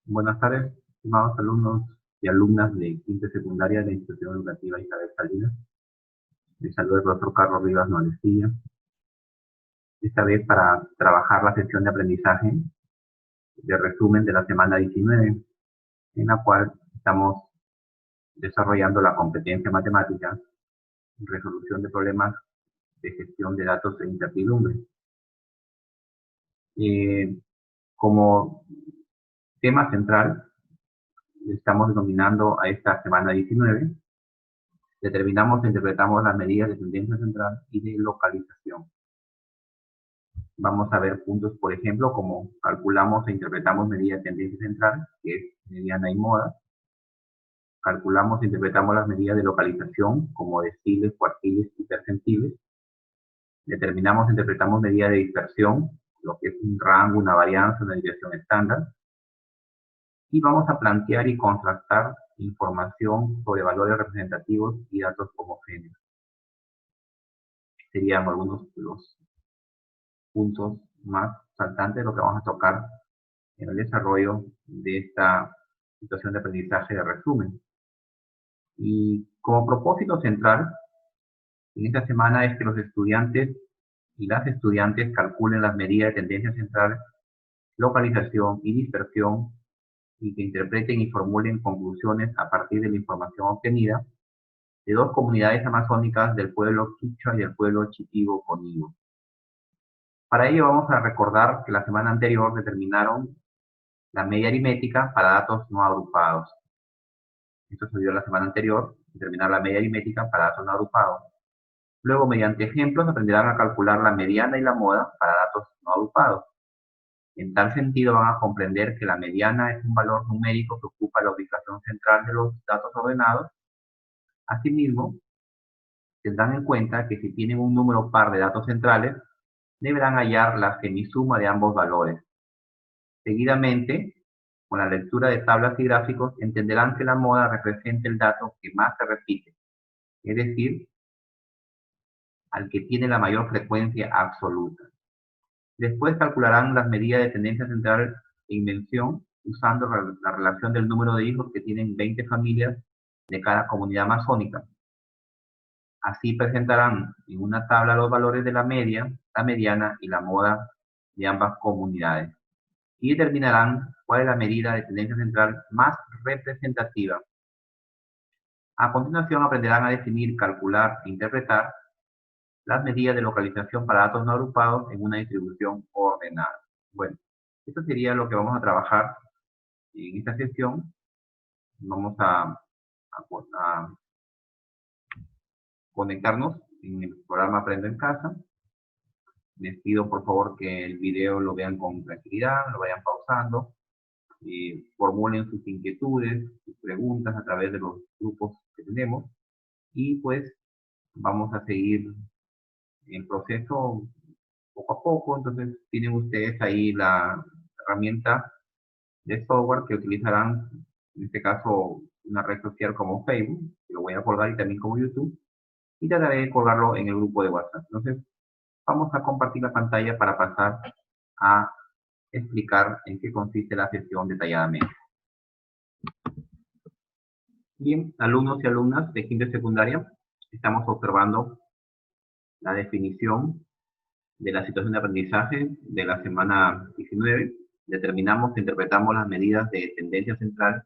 Buenas tardes, estimados alumnos y alumnas de quinta secundaria de la Institución Educativa Isabel Salinas. Les saluda el profesor Carlos Rivas Nolestilla. Esta vez para trabajar la sesión de aprendizaje de resumen de la semana 19, en la cual estamos desarrollando la competencia matemática, resolución de problemas de gestión de datos e incertidumbre. Como tema central, estamos denominando a esta semana 19, determinamos e interpretamos las medidas de tendencia central y de localización. Vamos a ver puntos, por ejemplo, como calculamos e interpretamos medidas de tendencia central, que es mediana y moda. Calculamos e interpretamos las medidas de localización, como deciles, cuartiles y percentiles. Determinamos e interpretamos medidas de dispersión, lo que es un rango, una varianza, una desviación estándar. Y vamos a plantear y contrastar información sobre valores representativos y datos homogéneos. Serían algunos de los puntos más saltantes de lo que vamos a tocar en el desarrollo de esta situación de aprendizaje de resumen. Y como propósito central, en esta semana es que los estudiantes y las estudiantes calculen las medidas de tendencia central, localización y dispersión, y que interpreten y formulen conclusiones a partir de la información obtenida de dos comunidades amazónicas del pueblo Quichua y del pueblo Chichibo-Conibo. Para ello vamos a recordar que la semana anterior determinaron la media aritmética para datos no agrupados. Esto se dio la semana anterior, determinar la media aritmética para datos no agrupados. Luego, mediante ejemplos, aprenderán a calcular la mediana y la moda para datos no agrupados. En tal sentido, van a comprender que la mediana es un valor numérico que ocupa la ubicación central de los datos ordenados. Asimismo, tendrán en cuenta que si tienen un número par de datos centrales, deberán hallar la semisuma de ambos valores. Seguidamente, con la lectura de tablas y gráficos, entenderán que la moda representa el dato que más se repite, es decir, al que tiene la mayor frecuencia absoluta. Después calcularán las medidas de tendencia central e invención usando la relación del número de hijos que tienen 20 familias de cada comunidad amazónica. Así presentarán en una tabla los valores de la media, la mediana y la moda de ambas comunidades. Y determinarán cuál es la medida de tendencia central más representativa. A continuación aprenderán a definir, calcular e interpretar las medidas de localización para datos no agrupados en una distribución ordenada. Bueno, esto sería lo que vamos a trabajar en esta sesión. Vamos a conectarnos en el programa Aprendo en Casa. Les pido por favor que el video lo vean con tranquilidad, lo vayan pausando, formulen sus inquietudes, sus preguntas a través de los grupos que tenemos y pues vamos a seguir el proceso poco a poco. Entonces tienen ustedes ahí la herramienta de software que utilizarán, en este caso una red social como Facebook, que lo voy a colgar, y también como YouTube, y trataré de colgarlo en el grupo de WhatsApp. Entonces vamos a compartir la pantalla para pasar a explicar en qué consiste la sesión detalladamente. Bien, alumnos y alumnas de quinta secundaria, estamos observando la definición de la situación de aprendizaje de la semana 19. Determinamos e interpretamos las medidas de tendencia central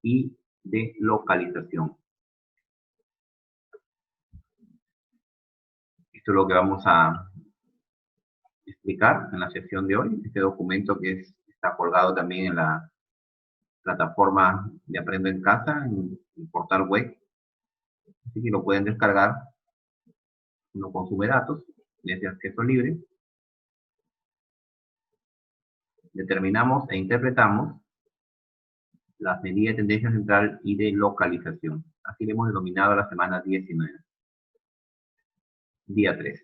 y de localización. Esto es lo que vamos a explicar en la sesión de hoy. Este documento que está colgado también en la plataforma de Aprendo en Casa, en el portal web. Así que lo pueden descargar. No consume datos, es de acceso libre. Determinamos e interpretamos las medidas de tendencia central y de localización. Así le hemos denominado a la semana 19. Día 3.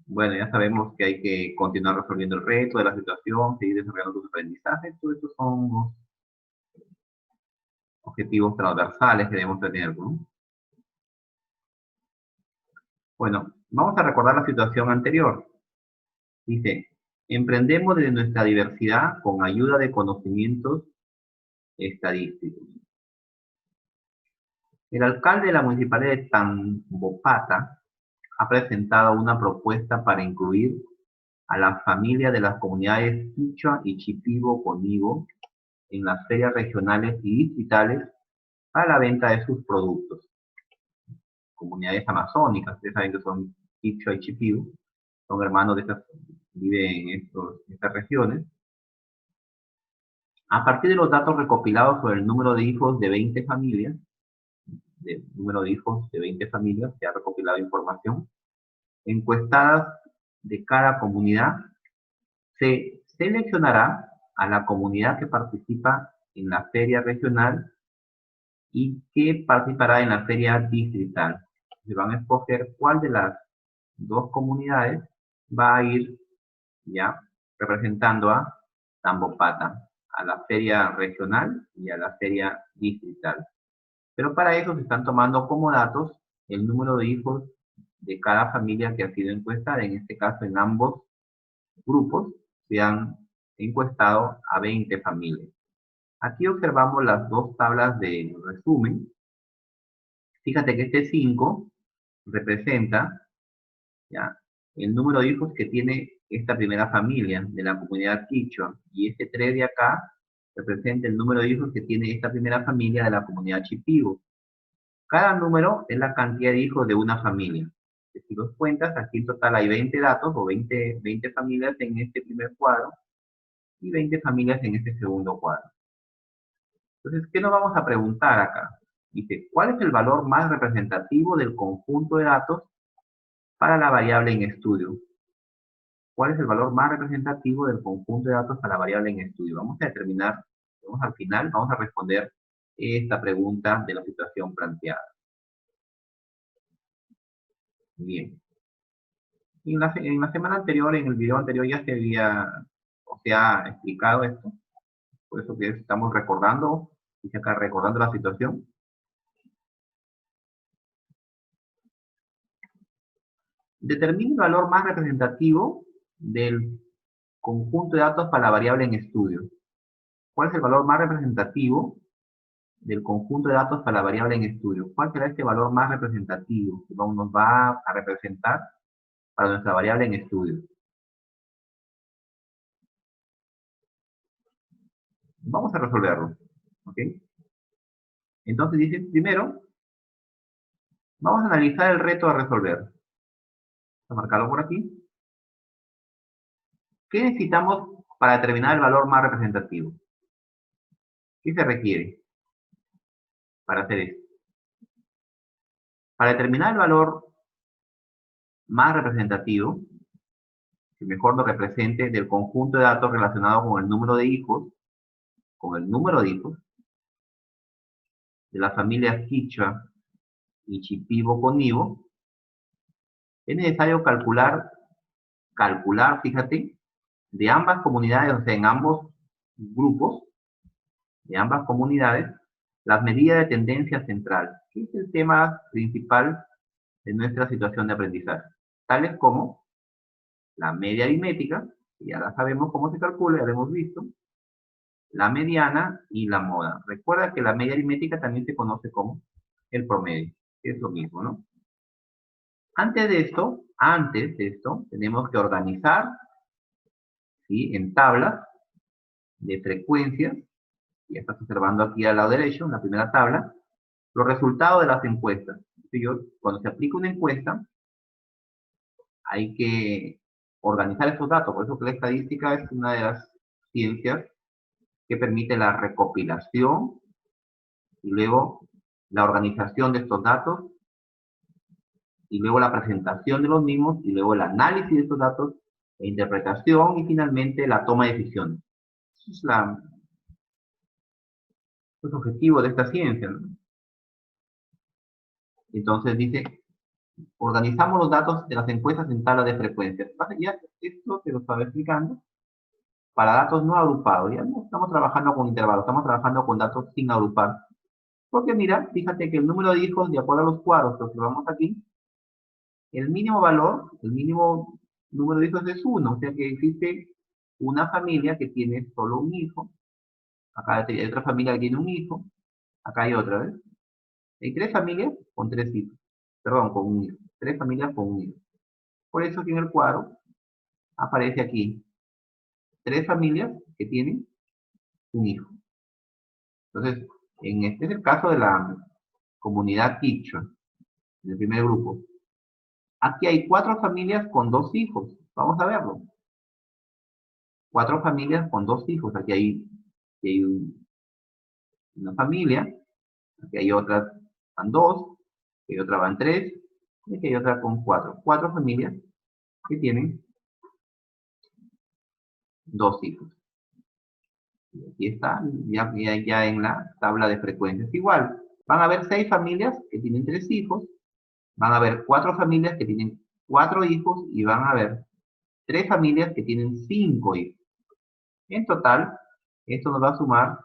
Bueno, ya sabemos que hay que continuar resolviendo el reto de la situación, seguir desarrollando tus aprendizajes. Todos estos son los objetivos transversales que debemos tener, ¿no? Bueno, vamos a recordar la situación anterior. Dice, Emprendemos desde nuestra diversidad con ayuda de conocimientos estadísticos. El alcalde de la municipalidad de Tambopata ha presentado una propuesta para incluir a las familias de las comunidades Quichua y Shipibo Conibo en las ferias regionales y distritales para la venta de sus productos. Comunidades amazónicas, ustedes saben que son Quichua y Shipibo, son hermanos de estas, viven en estas regiones. A partir de los datos recopilados sobre el número de hijos de 20 familias, se ha recopilado información, encuestadas de cada comunidad, se seleccionará a la comunidad que participa en la feria regional y que participará en la feria distrital. Se van a escoger cuál de las dos comunidades va a ir ya representando a Tambopata, a la feria regional y a la feria distrital. Pero para eso se están tomando como datos el número de hijos de cada familia que ha sido encuestada. En este caso, en ambos grupos se han encuestado a 20 familias. Aquí observamos las dos tablas de resumen. Fíjate que este 5 representa ¿ya? El número de hijos que tiene esta primera familia de la comunidad Quichua, y este 3 de acá representa el número de hijos que tiene esta primera familia de la comunidad Shipibo. Cada número es la cantidad de hijos de una familia. Si los cuentas, aquí en total hay 20 datos o 20 familias en este primer cuadro y 20 familias en este segundo cuadro. Entonces, ¿qué nos vamos a preguntar acá? Dice, ¿cuál es el valor más representativo del conjunto de datos para la variable en estudio? ¿Cuál es el valor más representativo del conjunto de datos para la variable en estudio? Vamos a determinar, al final, vamos a responder esta pregunta de la situación planteada. Bien. En la semana anterior, en el video anterior, ya se ha explicado esto. Por eso que estamos recordando, dice acá, recordando la situación. Determine el valor más representativo del conjunto de datos para la variable en estudio. ¿Cuál es el valor más representativo del conjunto de datos para la variable en estudio? ¿Cuál será este valor más representativo que nos va a representar para nuestra variable en estudio? Vamos a resolverlo, ¿ok? Entonces dice, primero, vamos a analizar el reto a resolver. Vamos a marcarlo por aquí. ¿Qué necesitamos para determinar el valor más representativo? ¿Qué se requiere para hacer esto? Para determinar el valor más representativo, que mejor nos represente del conjunto de datos relacionado con el número de hijos, de las familias Quichua y Shipibo Conibo, es necesario calcular, fíjate, de ambas comunidades, o sea, en ambos grupos, de ambas comunidades, las medidas de tendencia central, que es el tema principal de nuestra situación de aprendizaje, tales como la media aritmética, que ya la sabemos cómo se calcula, ya la hemos visto, la mediana y la moda. Recuerda que la media aritmética también se conoce como el promedio, que es lo mismo, ¿no? Antes de esto, tenemos que organizar, ¿sí?, en tablas de frecuencias, ya estás observando aquí al lado derecho, en la primera tabla, los resultados de las encuestas. Cuando se aplica una encuesta, hay que organizar estos datos, por eso que la estadística es una de las ciencias que permite la recopilación y luego la organización de estos datos y luego la presentación de los mismos y luego el análisis de estos datos, la interpretación y finalmente la toma de decisiones. Ese es el objetivo de esta ciencia, ¿no? Entonces dice, organizamos los datos de las encuestas en tabla de frecuencias. Ya esto te lo estaba explicando. Para datos no agrupados, ya no estamos trabajando con intervalos, estamos trabajando con datos sin agrupar. Porque mira, fíjate que el número de hijos, de acuerdo a los cuadros que observamos aquí, el mínimo valor, el mínimo número de hijos es 1, o sea que existe una familia que tiene solo un hijo, acá hay otra familia que tiene un hijo, acá hay otra, ¿ves? Hay 3 familias con 3 hijos, perdón, con un hijo, 3 familias con un hijo. Por eso que en el cuadro aparece aquí 3 familias que tienen un hijo. Entonces, este es el caso de la comunidad Quichua, en el primer grupo. Aquí hay 4 familias con 2 hijos. Vamos a verlo. 4 familias con 2 hijos. Aquí hay una familia. Aquí hay otras van 2. Aquí hay otra van 3. Y aquí hay otra con 4. 4 familias que tienen 2 hijos. Y aquí está, ya en la tabla de frecuencias. Igual, van a haber 6 familias que tienen 3 hijos. Van a haber 4 familias que tienen 4 hijos. Y van a haber 3 familias que tienen 5 hijos. En total, esto nos va a sumar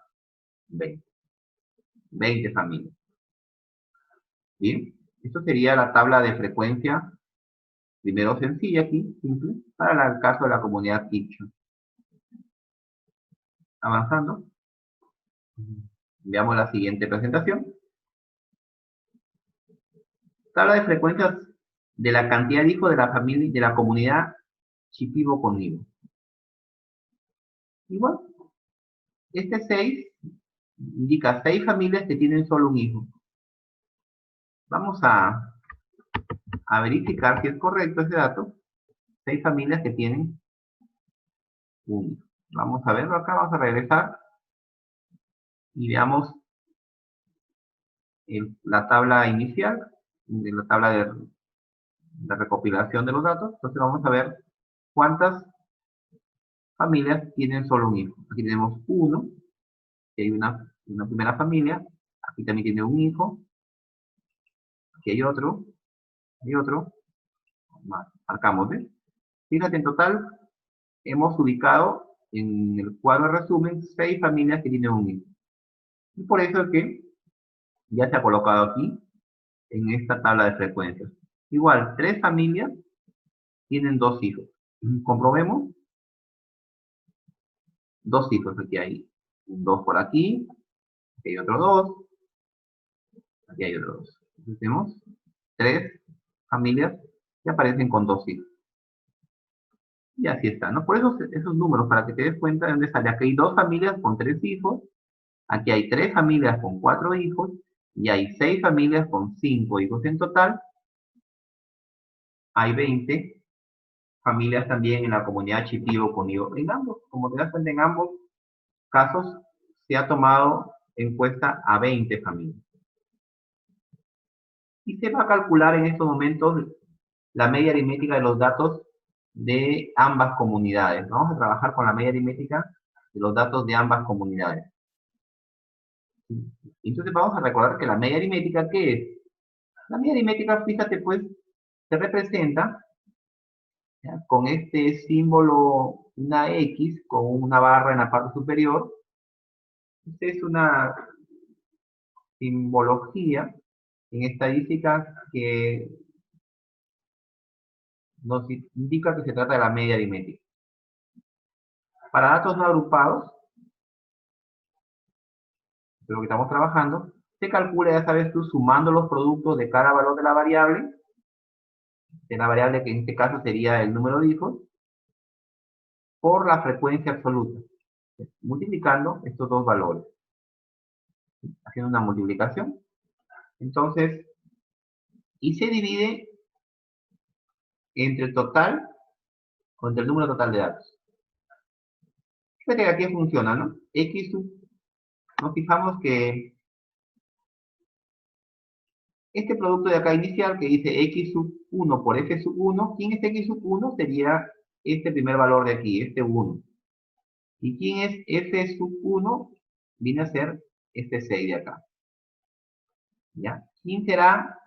20. 20 familias. Bien, esto sería la tabla de frecuencia, primero sencilla aquí, simple, para el caso de la comunidad Quichua. Avanzando, veamos la siguiente presentación. Tabla de frecuencias de la cantidad de hijos de la familia de la comunidad Shipibo Conibo. Igual, este 6 indica 6 familias que tienen solo un hijo. Vamos a verificar si es correcto ese dato. 6 familias que tienen un hijo. Vamos a verlo acá, vamos a regresar y veamos la tabla inicial, la tabla de recopilación de los datos. Entonces vamos a ver cuántas familias tienen solo un hijo. Aquí tenemos 1, que hay una primera familia. Aquí también tiene un hijo. Aquí hay otro. Hay otro. Marcamos, ¿ves? Fíjate, en total hemos ubicado en el cuadro de resumen 6 familias que tienen un hijo. Y por eso es que ya se ha colocado aquí en esta tabla de frecuencias. Igual, 3 familias tienen 2 hijos. Comprobemos. 2 hijos. Aquí hay un 2 por aquí. Aquí hay otro 2. Aquí hay otro 2. Entonces tenemos 3 familias que aparecen con 2 hijos. Y así está, ¿no? Por eso esos números, para que te des cuenta de dónde sale. Aquí hay 2 familias con 3 hijos. Aquí hay 3 familias con 4 hijos. Y hay 6 familias con 5 hijos. En total, hay 20 familias también en la comunidad Shipibo Conibo. En ambos, como te das cuenta, en ambos casos se ha tomado en cuenta a 20 familias. Y se va a calcular en estos momentos la media aritmética de los datos de ambas comunidades. Vamos a trabajar con la media aritmética de los datos de ambas comunidades. Entonces vamos a recordar que la media aritmética, ¿qué es? La media aritmética, fíjate pues, se representa, ¿ya?, con este símbolo, una X con una barra en la parte superior. Esta es una simbología en estadística que nos indica que se trata de la media aritmética. Para datos no agrupados, de lo que estamos trabajando, se calcula, ya sabes tú, sumando los productos de cada valor de la variable que en este caso sería el número de hijos, por la frecuencia absoluta, multiplicando estos dos valores, haciendo una multiplicación. Entonces, y se divide entre el total, o entre el número total de datos. Fíjate que aquí funciona, ¿no? X sub, nos fijamos que este producto de acá inicial que dice X sub 1 por F sub 1, ¿quién es X sub 1? Sería este primer valor de aquí, este 1. ¿Y quién es F sub 1? Viene a ser este 6 de acá. ¿Ya? ¿Quién será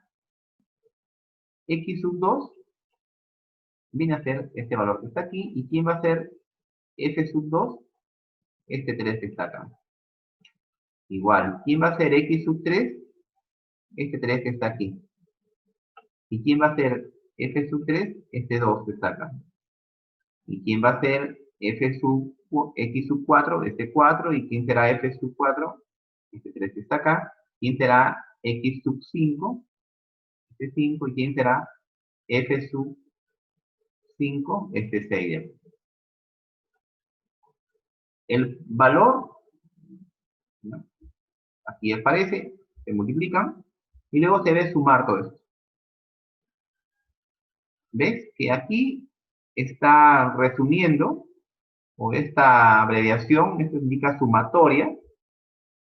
X sub 2? Viene a ser este valor que está aquí. ¿Y quién va a ser F sub 2? Este 3 que está acá. Igual, ¿quién va a ser X sub 3? Este 3 que está aquí. ¿Y quién va a ser F sub 3? Este 2 que está acá. ¿Y quién va a ser f sub x sub 4, este 4, y ¿quién será f sub 4? Este 3 está acá. ¿Quién será x sub 5? Este 5, ¿y quién será f sub 5? Este 6. El valor, ¿no? Aquí aparece, se multiplican, y luego se debe sumar todo esto. ¿Ves? Que aquí está resumiendo, o esta abreviación, esto indica sumatoria,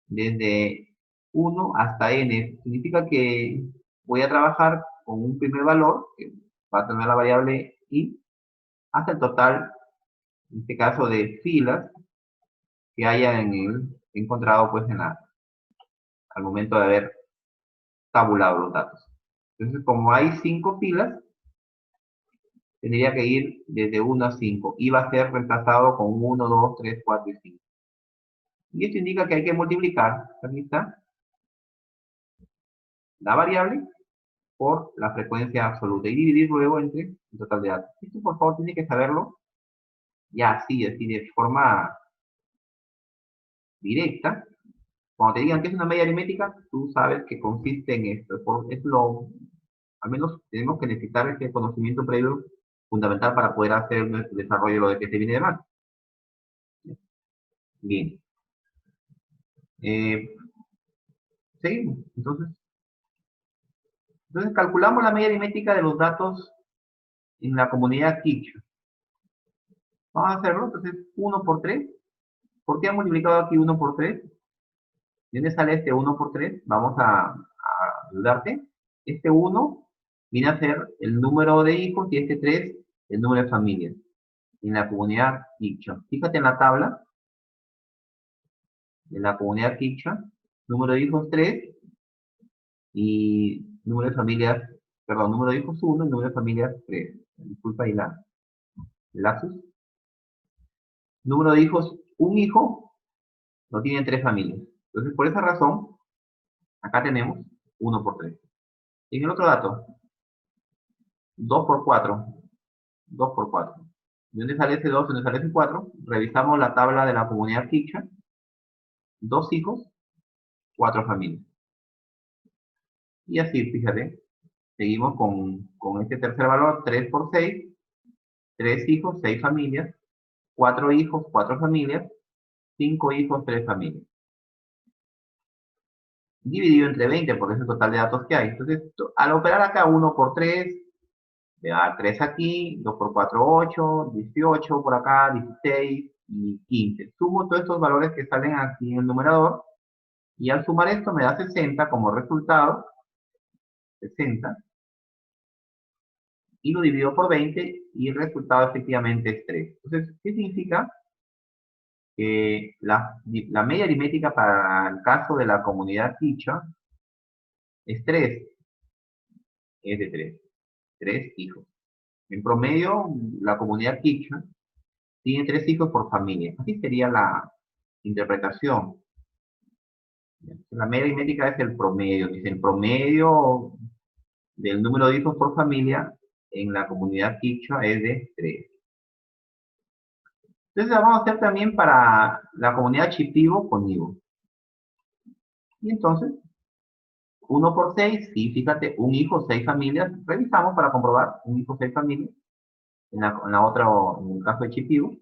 desde 1 hasta n. Significa que voy a trabajar con un primer valor, que va a tener la variable i, hasta el total, en este caso, de filas que haya encontrado pues al momento de haber tabulado los datos. Entonces, como hay 5 filas, tendría que ir desde 1 a 5. Y va a ser reemplazado con 1, 2, 3, 4 y 5. Y esto indica que hay que multiplicar, aquí está, la variable por la frecuencia absoluta y dividir luego entre el total de datos. Esto, por favor, tiene que saberlo ya así de forma directa. Cuando te digan que es una media aritmética, tú sabes que consiste en esto. Al menos tenemos que necesitar este conocimiento previo fundamental para poder hacer nuestro desarrollo de lo de que se viene de más. Bien. Seguimos. Entonces calculamos la media aritmética de los datos en la comunidad Quichua. Vamos a hacerlo. Entonces, 1 por 3. ¿Por qué han multiplicado aquí 1 por 3? ¿De dónde sale este 1 por 3? Vamos a ayudarte. Este 1 viene a ser el número de hijos y este 3 el número de familias en la comunidad Quichua. Fíjate en la tabla de la comunidad Quichua. Número de hijos 3 y número de familias, perdón, número de hijos 1 y número de familias 3. Disculpa ahí el lapsus. Número de hijos, un hijo, no tienen 3 familias. Entonces, por esa razón, acá tenemos 1 por 3. En el otro dato, 2 por 4. 2 por 4. ¿De dónde sale ese 2? ¿De dónde sale ese 4? Revisamos la tabla de la comunidad Quichua. 2 hijos, 4 familias. Y así, fíjate, seguimos con este tercer valor, 3 por 6. 3 hijos, 6 familias. 4 hijos, 4 familias. 5 hijos, 3 familias. Dividido entre 20, porque es el total de datos que hay. Entonces, al operar acá 1 por 3, me va a dar 3 aquí, 2 por 4, 8, 18 por acá, 16 y 15. Sumo todos estos valores que salen aquí en el numerador, y al sumar esto me da 60 como resultado, 60, y lo divido por 20, y el resultado efectivamente es 3. Entonces, ¿qué significa? Que la media aritmética para el caso de la comunidad Quichua es 3, es de 3, 3 hijos. En promedio, la comunidad Quichua tiene 3 hijos por familia. Así sería la interpretación. La media aritmética es el promedio. Dice el promedio del número de hijos por familia en la comunidad Quichua es de 3. Entonces la vamos a hacer también para la comunidad Shipibo con Ibo. Y entonces, 1 por 6, sí, fíjate, un hijo, 6 familias. Revisamos para comprobar, un hijo, 6 familias. En el caso de Shipibo,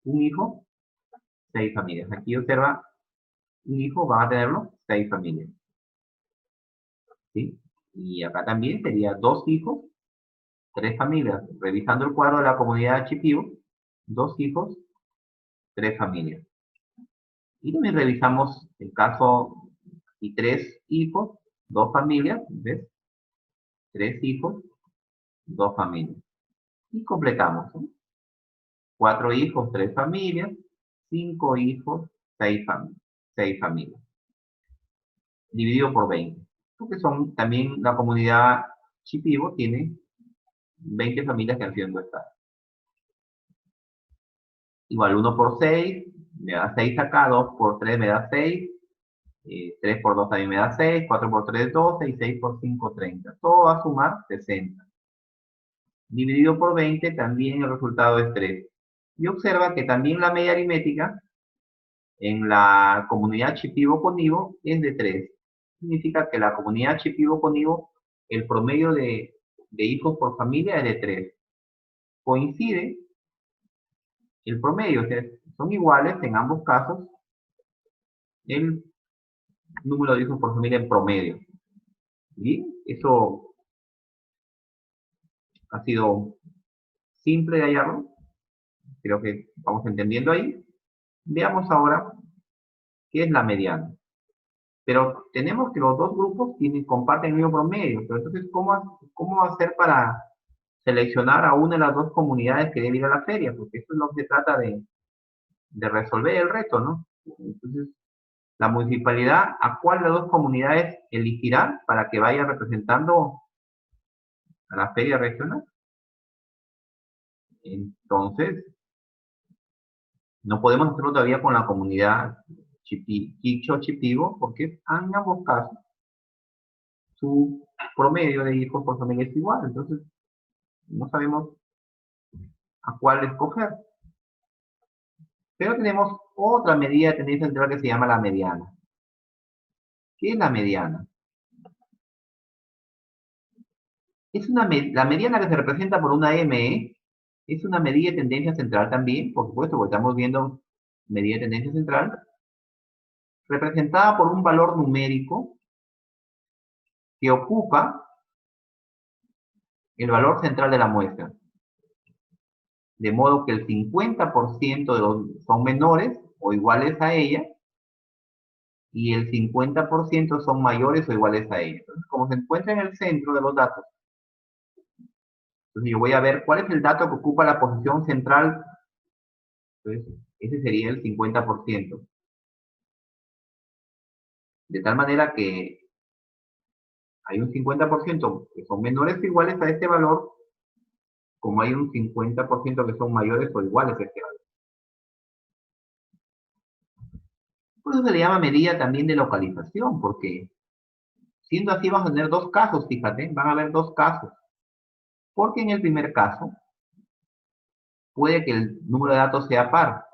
un hijo, 6 familias. Aquí observa, un hijo va a tenerlo 6 familias. ¿Sí? Y acá también sería 2 hijos, 3 familias. Revisando el cuadro de la comunidad Shipibo, 2 hijos, 3 familias. Y también revisamos el caso y 3 hijos, 2 familias, ¿ves? 3 hijos, 2 familias. Y completamos, ¿no? 4 hijos, 3 familias, 5 hijos, 6 familias. Dividido por 20. Porque son también la comunidad Shipibo tiene 20 familias que han sido encuestadas. Igual 1 por 6, me da 6 acá, 2 por 3 me da 6, 3 por 2 también me da 6, 4 por 3, 12 y 6 por 5, 30. Todo va a sumar 60. dividido por 20, también el resultado es 3. Y observa que también la media aritmética en la comunidad Shipibo-Konibo es de 3. Significa que la comunidad Shipibo-Konibo, el promedio de hijos por familia es de 3. Coincide el promedio, o sea, son iguales en ambos casos el número de hijos por familia en promedio. Bien, eso ha sido simple de hallarlo. Creo que vamos entendiendo ahí. Veamos ahora qué es la mediana. Pero tenemos que los dos grupos comparten el mismo promedio. Pero entonces, ¿cómo hacer para seleccionar a una de las dos comunidades que debe ir a la feria? Porque eso es lo que se trata de resolver el reto, ¿no? Entonces, la municipalidad, ¿a cuál de las dos comunidades elegirá para que vaya representando a la feria regional? Entonces, no podemos hacerlo todavía con la comunidad Quicho-Shipibo, porque en ambos casos su promedio de hijos por familia es igual. Entonces, no sabemos a cuál escoger. Pero tenemos otra medida de tendencia central que se llama la mediana. ¿Qué es la mediana? La mediana que se representa por una M, es una medida de tendencia central también, por supuesto, porque estamos viendo medida de tendencia central, representada por un valor numérico que ocupa el valor central de la muestra. De modo que el 50% son menores o iguales a ella, y el 50% son mayores o iguales a ella. Entonces, como se encuentra en el centro de los datos, entonces yo voy a ver cuál es el dato que ocupa la posición central. Entonces, ese sería el 50%. De tal manera que hay un 50% que son menores o iguales a este valor, como hay un 50% que son mayores o iguales a este valor. Por eso se le llama medida también de localización, porque siendo así vamos a tener dos casos, fíjate, van a haber dos casos. Porque en el primer caso, puede que el número de datos sea par.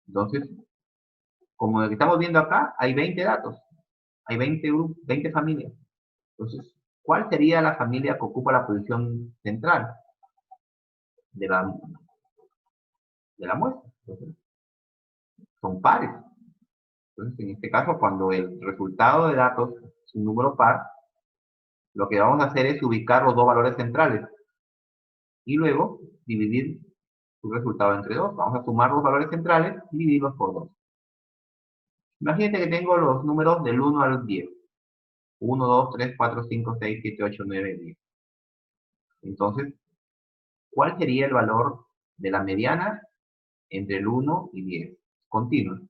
Entonces, como estamos viendo acá, hay 20 datos, hay 20 familias. Entonces, ¿cuál sería la familia que ocupa la posición central de la muestra? Entonces, son pares. Entonces, en este caso, cuando el resultado de datos es un número par, lo que vamos a hacer es ubicar los dos valores centrales y luego dividir su resultado entre dos. Vamos a sumar los valores centrales y dividirlos por 2. Imagínate que tengo los números del 1 al 10. 1, 2, 3, 4, 5, 6, 7, 8, 9, 10. Entonces, ¿cuál sería el valor de la mediana entre el 1 y 10? Continuo.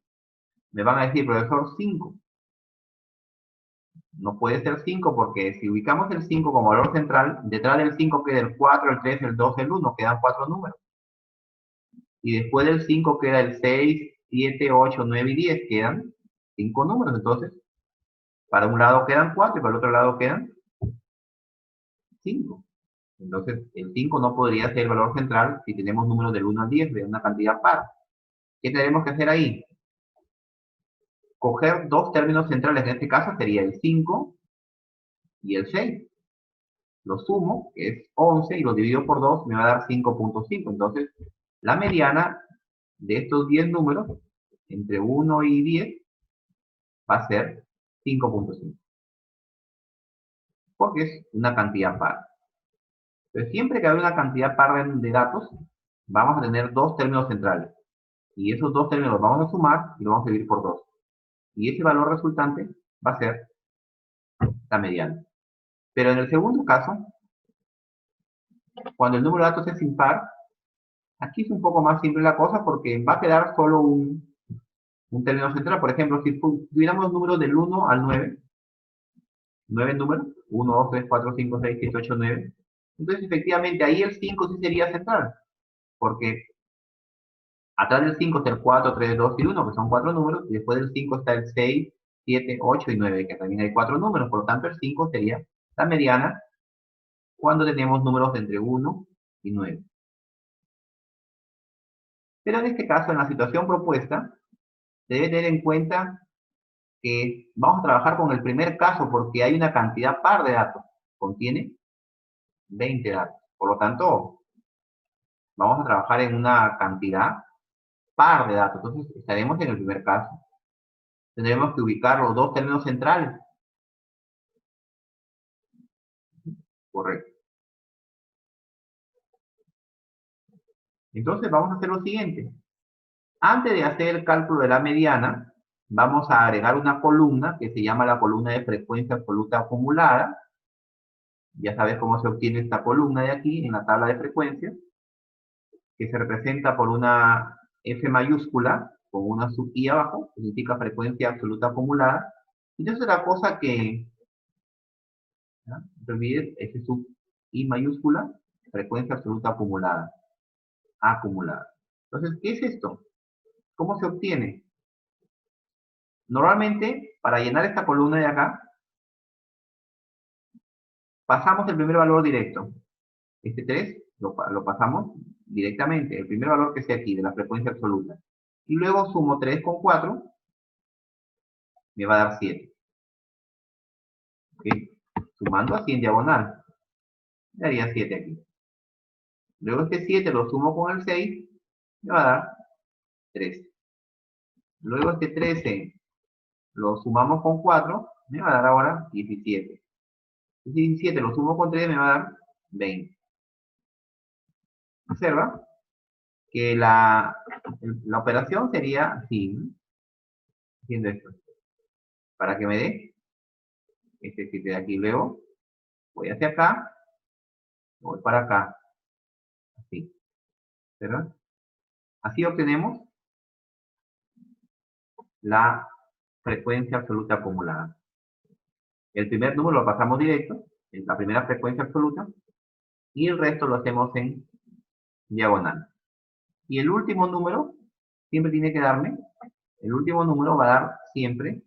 Me van a decir, profesor, 5. No puede ser 5 porque si ubicamos el 5 como valor central, detrás del 5 queda el 4, el 3, el 2, el 1, quedan 4 números. Y después del 5 queda el 6, 7, 8, 9 y 10, quedan 5 números. Entonces, para un lado quedan 4 y para el otro lado quedan 5. Entonces, el 5 no podría ser el valor central si tenemos números del 1 al 10 de una cantidad par. ¿Qué tenemos que hacer ahí? Coger dos términos centrales, en este caso sería el 5 y el 6. Lo sumo, que es 11, y lo divido por 2, me va a dar 5.5. Entonces, la mediana de estos 10 números, entre 1 y 10, va a ser 5.5. Porque es una cantidad par. Entonces, siempre que haya una cantidad par de datos, vamos a tener dos términos centrales. Y esos dos términos los vamos a sumar y los vamos a dividir por 2. Y ese valor resultante va a ser la mediana. Pero en el segundo caso, cuando el número de datos es impar, aquí es un poco más simple la cosa porque va a quedar solo un término central. Por ejemplo, si tuviéramos números del 1 al 9, 9 números, 1, 2, 3, 4, 5, 6, 7, 8, 9, entonces efectivamente ahí el 5 sí sería central, porque atrás del 5 está el 4, 3, 2 y 1, que son 4 números, y después del 5 está el 6, 7, 8 y 9, que también hay 4 números, por lo tanto el 5 sería la mediana cuando tenemos números de entre 1 y 9. Pero en este caso, en la situación propuesta, debe tener en cuenta que vamos a trabajar con el primer caso porque hay una cantidad par de datos. Contiene 20 datos. Por lo tanto, vamos a trabajar en una cantidad par de datos. Entonces, estaremos en el primer caso. Tendremos que ubicar los dos términos centrales. Correcto. Entonces, vamos a hacer lo siguiente. Antes de hacer el cálculo de la mediana, vamos a agregar una columna que se llama la columna de frecuencia absoluta acumulada. Ya sabes cómo se obtiene esta columna de aquí en la tabla de frecuencias, que se representa por una F mayúscula con una sub I abajo, que significa frecuencia absoluta acumulada. Y entonces la cosa que, ¿no? No te olvides, F sub I mayúscula, frecuencia absoluta acumulada. Acumulada. Entonces, ¿qué es esto? ¿Cómo se obtiene? Normalmente, para llenar esta columna de acá, pasamos el primer valor directo. Este 3 lo pasamos directamente, el primer valor que esté aquí, de la frecuencia absoluta. Y luego sumo 3 con 4, me va a dar 7. ¿Okay? Sumando así en diagonal, me daría 7 aquí. Luego este 7 lo sumo con el 6, me va a dar 13. Luego este 13 lo sumamos con 4, me va a dar ahora 17. Este 17 lo sumo con 3, me va a dar 20. Observa que la operación sería así, ¿no? Haciendo esto. Para que me dé este 7 de aquí. Luego voy hacia acá, voy para acá. Así. ¿Verdad? Así obtenemos la frecuencia absoluta acumulada. El primer número lo pasamos directo, en la primera frecuencia absoluta, y el resto lo hacemos en diagonal. Y el último número siempre tiene que darme, el último número va a dar siempre,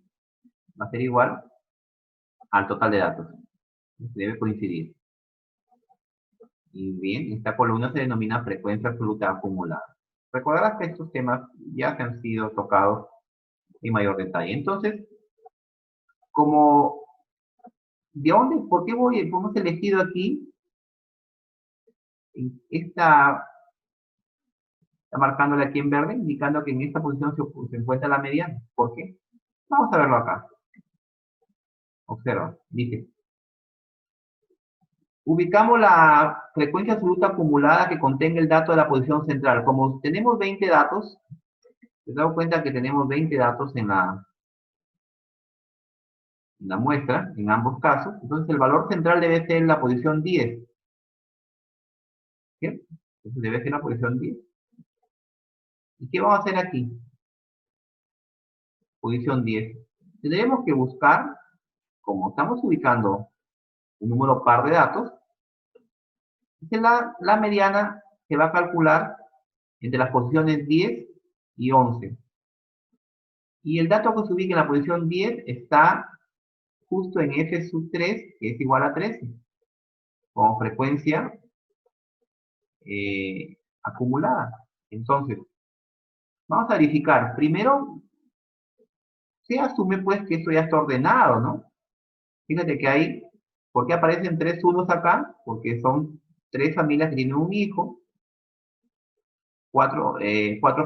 va a ser igual al total de datos. Debe coincidir. Y bien, esta columna se denomina frecuencia absoluta acumulada. Recordarás que estos temas ya se han sido tocados en mayor detalle. Entonces, como, ¿de dónde? ¿Por qué hemos elegido aquí? Está marcándole aquí en verde, indicando que en esta posición se encuentra la mediana. ¿Por qué? Vamos a verlo acá. Observa, dice. Ubicamos la frecuencia absoluta acumulada que contenga el dato de la posición central. Como tenemos 20 datos, te das cuenta que tenemos 20 datos en la muestra, en ambos casos. Entonces el valor central debe ser la posición 10. ¿Sí? Entonces debe ser la posición 10. ¿Y qué vamos a hacer aquí? Posición 10. Tendremos que buscar, como estamos ubicando un número par de datos, la mediana se va a calcular entre las posiciones 10 y 11. Y el dato que se ubica en la posición 10 está justo en F sub 3, que es igual a 13, con frecuencia acumulada. Entonces, vamos a verificar. Primero, se asume pues que esto ya está ordenado, ¿no? Fíjate que hay, ¿por qué aparecen 3 unos acá? Porque son 3 familias que tienen un hijo, 4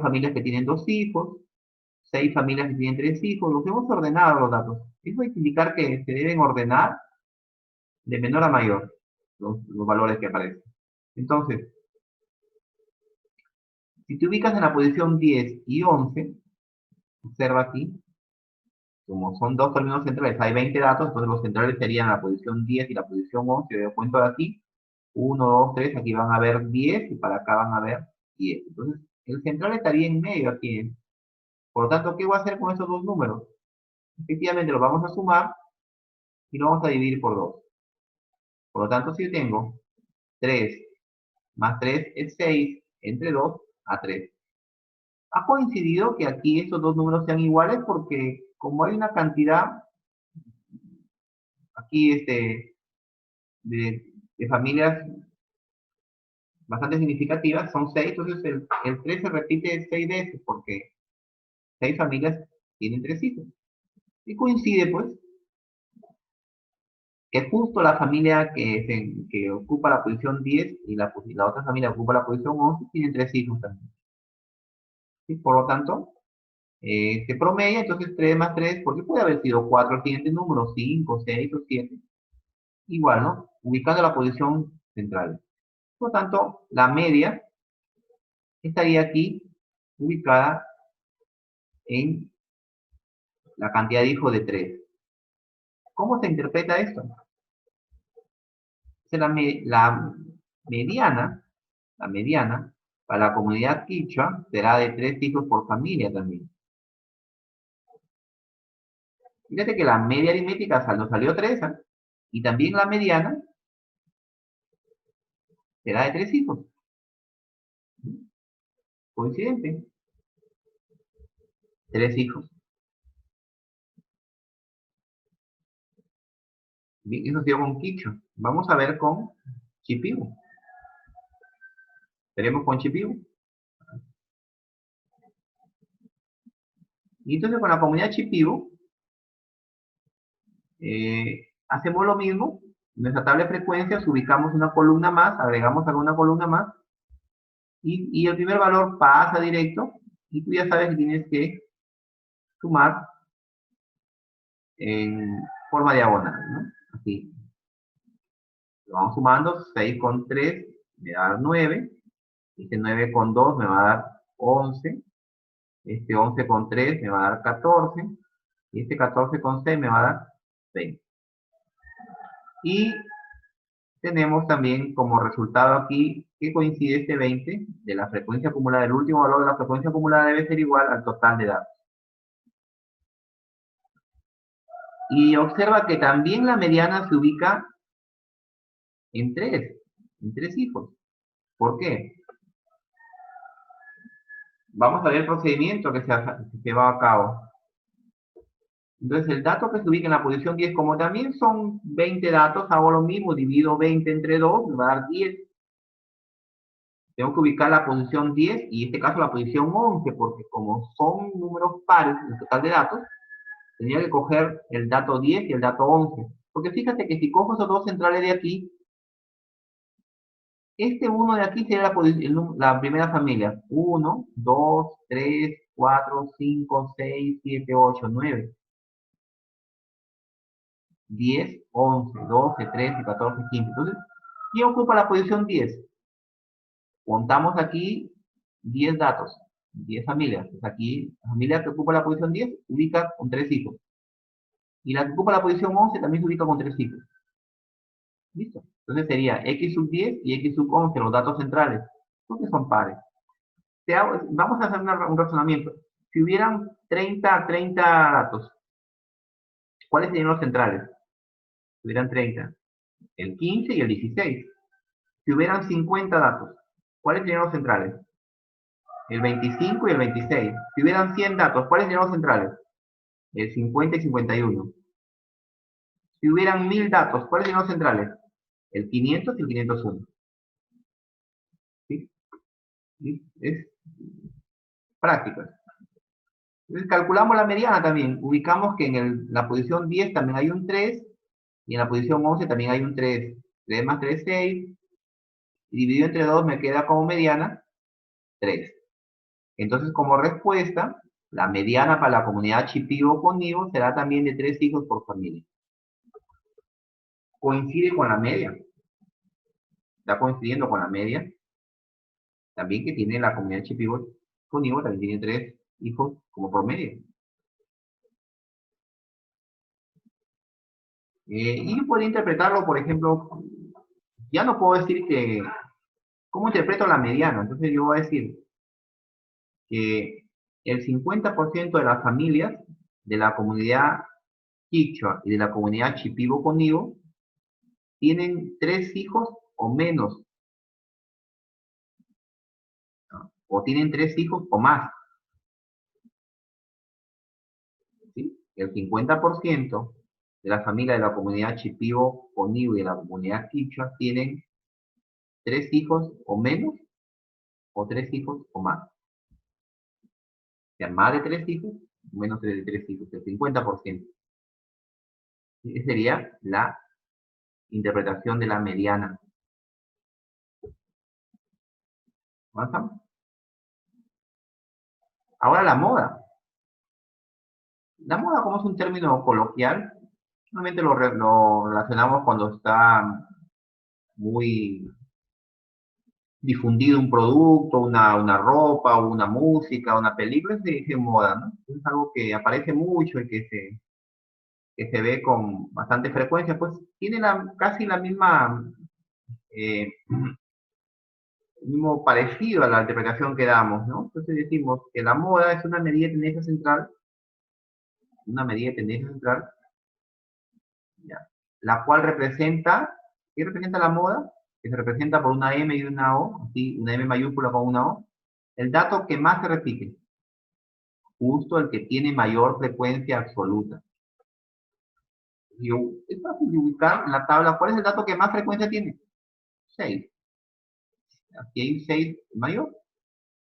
familias que tienen 2 hijos, 6 familias que tienen 3 hijos. Los hemos ordenado los datos. Eso hay que indicar que se deben ordenar de menor a mayor los valores que aparecen. Entonces, si te ubicas en la posición 10 y 11, observa aquí, como son dos términos centrales, hay 20 datos, entonces los centrales serían la posición 10 y la posición 11. Yo cuento de aquí, 1, 2, 3, aquí van a haber 10 y para acá van a haber 10. Entonces, el central estaría en medio aquí. Por lo tanto, ¿qué voy a hacer con esos dos números? Efectivamente, los vamos a sumar y lo vamos a dividir por 2. Por lo tanto, si yo tengo 3 más 3 es 6, entre 2 a 3. Ha coincidido que aquí estos dos números sean iguales porque como hay una cantidad aquí de de familias bastante significativas, son 6, entonces el 3 se repite 6 veces, porque 6 familias tienen 3 hijos. Y coincide, pues, que justo la familia que ocupa la posición 10 y la otra familia que ocupa la posición 11 tienen 3 hijos también. ¿Sí? Por lo tanto, se promedia, entonces 3 más 3, porque puede haber sido 4 el siguiente número, 5, 6 o 7. Igual, ¿no? Ubicando la posición central. Por lo tanto, la media estaría aquí ubicada en la cantidad de hijos de 3. ¿Cómo se interpreta esto? La mediana para la comunidad quichua será de 3 hijos por familia también. Fíjate que la media aritmética nos salió 3, ¿eh? Y también la mediana será de 3 hijos. Coincidente. 3 hijos. Bien, eso dio con quichua. Vamos a ver con Shipibo. Veremos con Shipibo. Y entonces con la comunidad Shipibo hacemos lo mismo. En nuestra tabla de frecuencias ubicamos una columna más, agregamos alguna columna más, y el primer valor pasa directo, y tú ya sabes que tienes que sumar en forma diagonal, ¿no? Así. Lo vamos sumando, 6 con 3 me va a dar 9, este 9 con 2 me va a dar 11, este 11 con 3 me va a dar 14, y este 14 con 6 me va a dar 20. Y tenemos también como resultado aquí que coincide este 20 de la frecuencia acumulada. El último valor de la frecuencia acumulada debe ser igual al total de datos. Y observa que también la mediana se ubica en 3 hijos. ¿Por qué? Vamos a ver el procedimiento que se lleva a cabo. Entonces, el dato que se ubica en la posición 10, como también son 20 datos, hago lo mismo, divido 20 entre 2, me va a dar 10. Tengo que ubicar la posición 10 y en este caso la posición 11, porque como son números pares en el total de datos, tendría que coger el dato 10 y el dato 11. Porque fíjate que si cojo esos dos centrales de aquí, este 1 de aquí sería la primera familia. 1, 2, 3, 4, 5, 6, 7, 8, 9. 10, 11, 12, 13, 14, 15. Entonces, ¿quién ocupa la posición 10? Contamos aquí 10 datos, 10 familias. Entonces aquí, la familia que ocupa la posición 10 ubica con 3 hijos. Y la que ocupa la posición 11 también se ubica con 3 hijos. ¿Listo? Entonces sería X sub 10 y X sub 11, los datos centrales, porque son pares. Vamos a hacer un razonamiento. Si hubieran 30 datos, ¿cuáles serían los centrales? Si hubieran 30, el 15 y el 16. Si hubieran 50 datos, ¿cuáles serían los centrales? El 25 y el 26. Si hubieran 100 datos, ¿cuáles serían los centrales? El 50 y 51. Si hubieran 1000 datos, ¿cuáles serían los centrales? El 500 y el 501. ¿Sí? ¿Sí? Es práctica. Entonces calculamos la mediana también. Ubicamos que en la posición 10 también hay un 3 y en la posición 11 también hay un 3. 3 más 3, 6. Y dividido entre 2 me queda como mediana 3. Entonces, como respuesta, la mediana para la comunidad Shipibo con Nivo será también de 3 hijos por familia. Coincide con la media. Está coincidiendo con la media. También que tiene la comunidad Shipibo con Nivo, también tiene 3 hijos como promedio. Y yo podría interpretarlo, por ejemplo, ya no puedo decir que, ¿cómo interpreto la mediana? Entonces yo voy a decir que el 50% de las familias de la comunidad quichua y de la comunidad Shipibo con Nivo tienen 3 hijos o menos, ¿no? O tienen 3 hijos o más. ¿Sí? El 50% de la familia de la comunidad Shipibo, Ponibo y de la comunidad Quichua tienen 3 hijos o menos, o 3 hijos o más. O sea, más de 3 hijos, menos de 3 hijos, el 50%. Esa sería la interpretación de la mediana. ¿Avanzamos? Ahora la moda. La moda, como es un término coloquial, normalmente lo relacionamos cuando está muy difundido un producto, una ropa, una música, una película, se dice moda, ¿no? Es algo que aparece mucho y que se ve con bastante frecuencia, pues tiene casi la misma, mismo parecido a la interpretación que damos, ¿no? Entonces decimos que la moda es una medida de tendencia central, ¿ya? La cual representa, ¿qué representa la moda? Que se representa por una M y una O, así, una M mayúscula con una O, el dato que más se repite, justo el que tiene mayor frecuencia absoluta. Es fácil de ubicar en la tabla, ¿cuál es el dato que más frecuencia tiene? 6. Aquí hay un 6 mayor.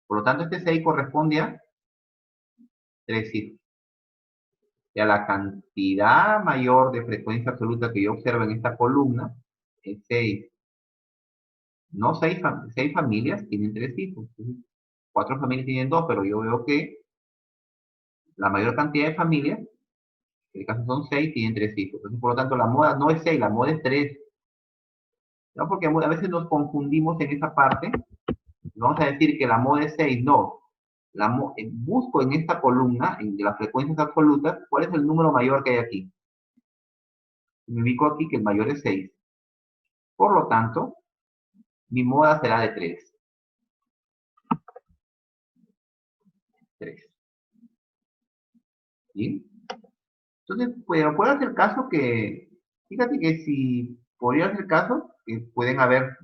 Por lo tanto, este 6 corresponde a 3 cifras. Y a la cantidad mayor de frecuencia absoluta que yo observo en esta columna es 6. No 6 familias tienen 3 hijos. 4 familias tienen 2, pero yo veo que la mayor cantidad de familias, en este caso son 6, tienen 3 hijos. Entonces, por lo tanto, la moda no es 6, la moda es 3. ¿No? Porque a veces nos confundimos en esa parte. Vamos a decir que la moda es 6, no. Busco en esta columna, en las frecuencias absolutas, cuál es el número mayor que hay aquí. Me ubico aquí que el mayor es 6. Por lo tanto, mi moda será de 3. 3. ¿Sí? Entonces, puede ser el caso que, fíjate que si podría ser el caso, que pueden haber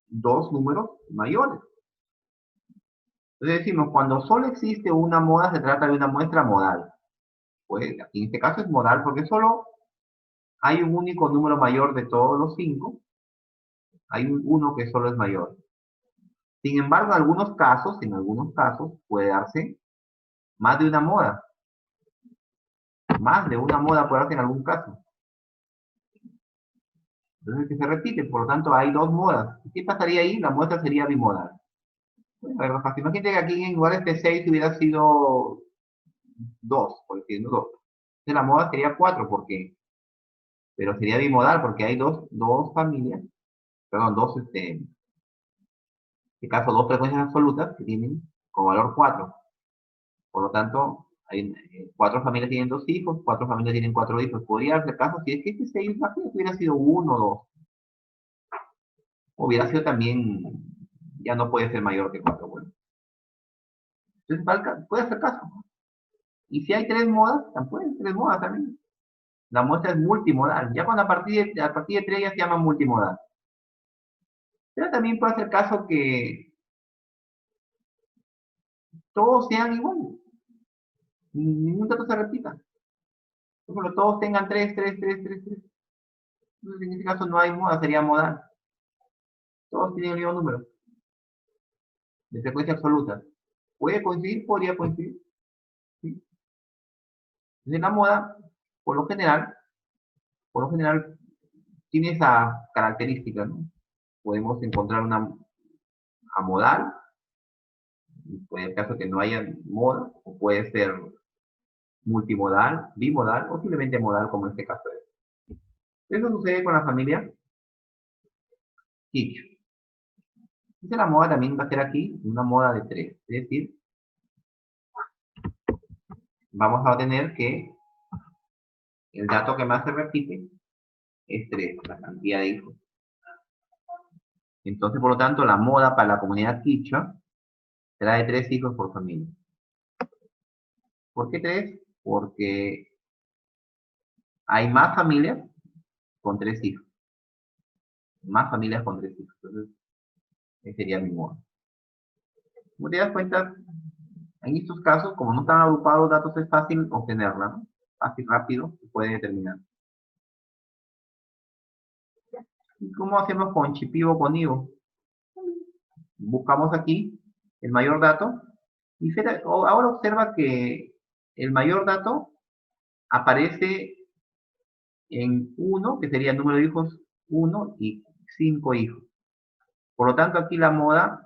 2 números mayores. Entonces decimos, cuando solo existe una moda, se trata de una muestra modal. Pues aquí en este caso es modal porque solo hay un único número mayor de todos los 5. Hay uno que solo es mayor. Sin embargo, en algunos casos, puede darse más de una moda. Más de una moda puede darse en algún caso. Entonces, que se repite, por lo tanto, hay 2 modas. ¿Qué pasaría ahí? La muestra sería bimodal. Bueno, a ver, fácil. Imagínate que aquí en lugar de este 6 hubiera sido 2, por decirlo 2. Entonces la moda sería 4, pero sería bimodal porque hay dos familias, perdón, en este caso, 2 frecuencias absolutas que tienen como valor 4. Por lo tanto, hay 4 familias tienen 2 hijos, 4 familias tienen 4 hijos. Podría darse caso si es que este 6 hubiera sido 1 o 2. Hubiera sido también, ya no puede ser mayor que 4. Bueno. Entonces, puede hacer caso. Y si hay 3 modas, también 3 modas también. La muestra es multimodal. Ya cuando a partir de 3 ya se llama multimodal. Pero también puede hacer caso que todos sean iguales. Ningún dato se repita. Por ejemplo, todos tengan 3, 3, 3, 3, 3. Entonces, en este caso no hay moda, sería modal. Todos tienen el mismo número de frecuencia absoluta. ¿Puede coincidir? Podría coincidir. ¿Sí? Entonces, la moda, por lo general, tiene esa característica, ¿no? Podemos encontrar una amodal, puede ser el caso que no haya moda, o puede ser multimodal, bimodal, o simplemente modal, como en este caso es. Eso sucede con la familia Kitsch. Entonces, la moda también va a ser aquí una moda de 3. Es decir, vamos a tener que el dato que más se repite es 3, la cantidad de hijos. Entonces, por lo tanto, la moda para la comunidad quichua será de 3 hijos por familia. ¿Por qué 3? Porque hay más familias con 3 hijos. Más familias con 3 hijos. Entonces, ese sería mi moda. Como te das cuenta, en estos casos, como no están agrupados los datos, es fácil obtenerla, ¿no? fácil, rápido, se puede determinar. ¿Y cómo hacemos con Shipibo con Ivo? Buscamos aquí el mayor dato y ahora observa que el mayor dato aparece en 1, que sería el número de hijos 1 y 5 hijos. Por lo tanto, aquí la moda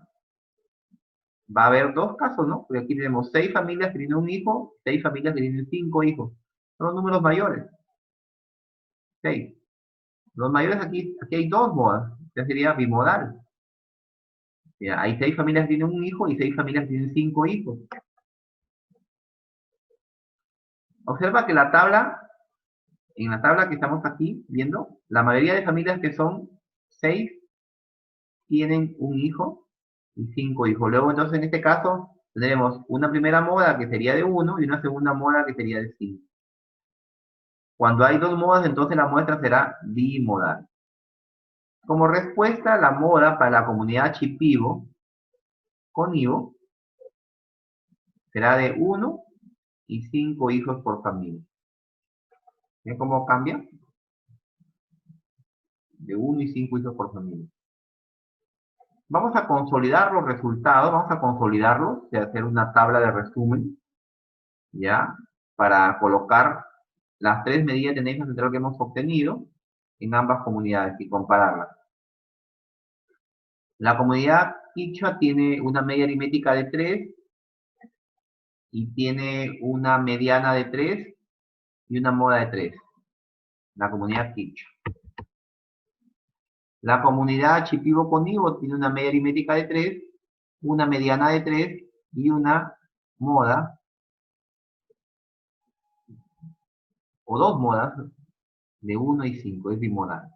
va a haber dos casos, ¿no? Porque aquí tenemos 6 familias que tienen un hijo, 6 familias que tienen 5 hijos. Son los números mayores. 6. Los mayores aquí hay dos modas. Ya sería bimodal. Ya, hay 6 familias que tienen un hijo y 6 familias que tienen 5 hijos. Observa que en la tabla que estamos aquí viendo, la mayoría de familias que son 6 tienen un hijo y 5 hijos. Luego, entonces, en este caso, tendremos una primera moda que sería de 1 y una segunda moda que sería de 5. Cuando hay dos modas, entonces la muestra será bimodal. Como respuesta, la moda para la comunidad Shipibo con Ivo será de 1 y 5 hijos por familia. ¿Ven cómo cambia? De 1 y 5 hijos por familia. Vamos a consolidar los resultados, vamos a consolidarlos, de hacer una tabla de resumen, ¿ya? Para colocar las 3 medidas de tendencia central que hemos obtenido en ambas comunidades y compararlas. La comunidad Quichua tiene una media aritmética de 3 y tiene una mediana de 3 y una moda de 3. La comunidad Quichua. La comunidad Shipibo con Ivo tiene una media aritmética de 3, una mediana de 3 y una moda, o dos modas, de 1 y 5, es bimodal.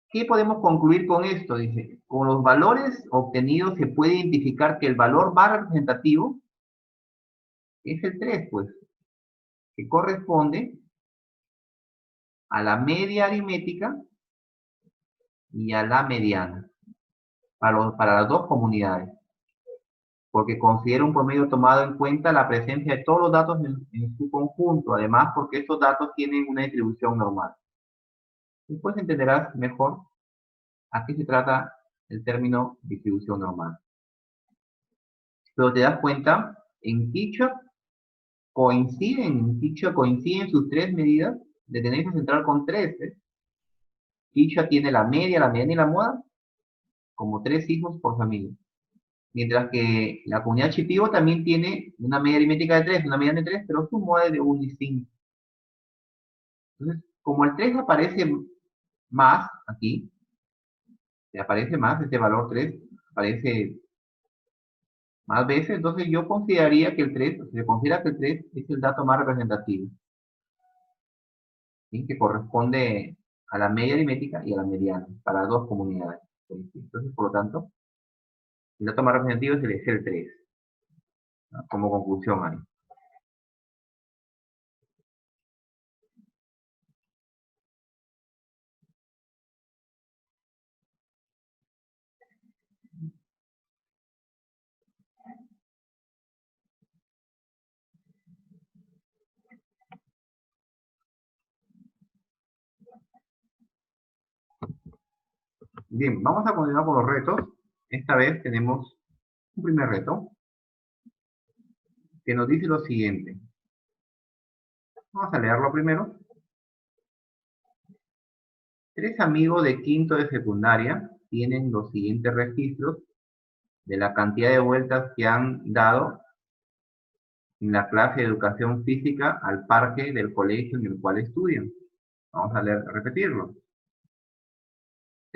¿Qué podemos concluir con esto? Dice, con los valores obtenidos se puede identificar que el valor más representativo es el 3, pues, que corresponde a la media aritmética y a la mediana, para las dos comunidades, porque considera un promedio tomado en cuenta la presencia de todos los datos en su conjunto, además porque estos datos tienen una distribución normal. Después entenderás mejor a qué se trata el término distribución normal. Pero te das cuenta, en Quichua coinciden sus 3 medidas de tendencia central con 3. Quichua tiene la media, la mediana y la moda como 3 hijos por familia. Mientras que la comunidad Shipibo también tiene una media aritmética de 3, una mediana de 3, pero su moda es de 1 y 5. Entonces, como el 3 aparece más aquí, se aparece más, este valor 3 aparece más veces, entonces yo consideraría que el 3, se considera que el 3 es el dato más representativo, ¿sí? Que corresponde a la media aritmética y a la mediana, para las dos comunidades. Entonces, por lo tanto, el dato más representativo es el 3, ¿no? Como conclusión ahí. Bien, vamos a continuar con los retos. Esta vez tenemos un primer reto que nos dice lo siguiente. Vamos a leerlo primero. 3 amigos de quinto de secundaria tienen los siguientes registros de la cantidad de vueltas que han dado en la clase de educación física al parque del colegio en el cual estudian. Vamos a repetirlo.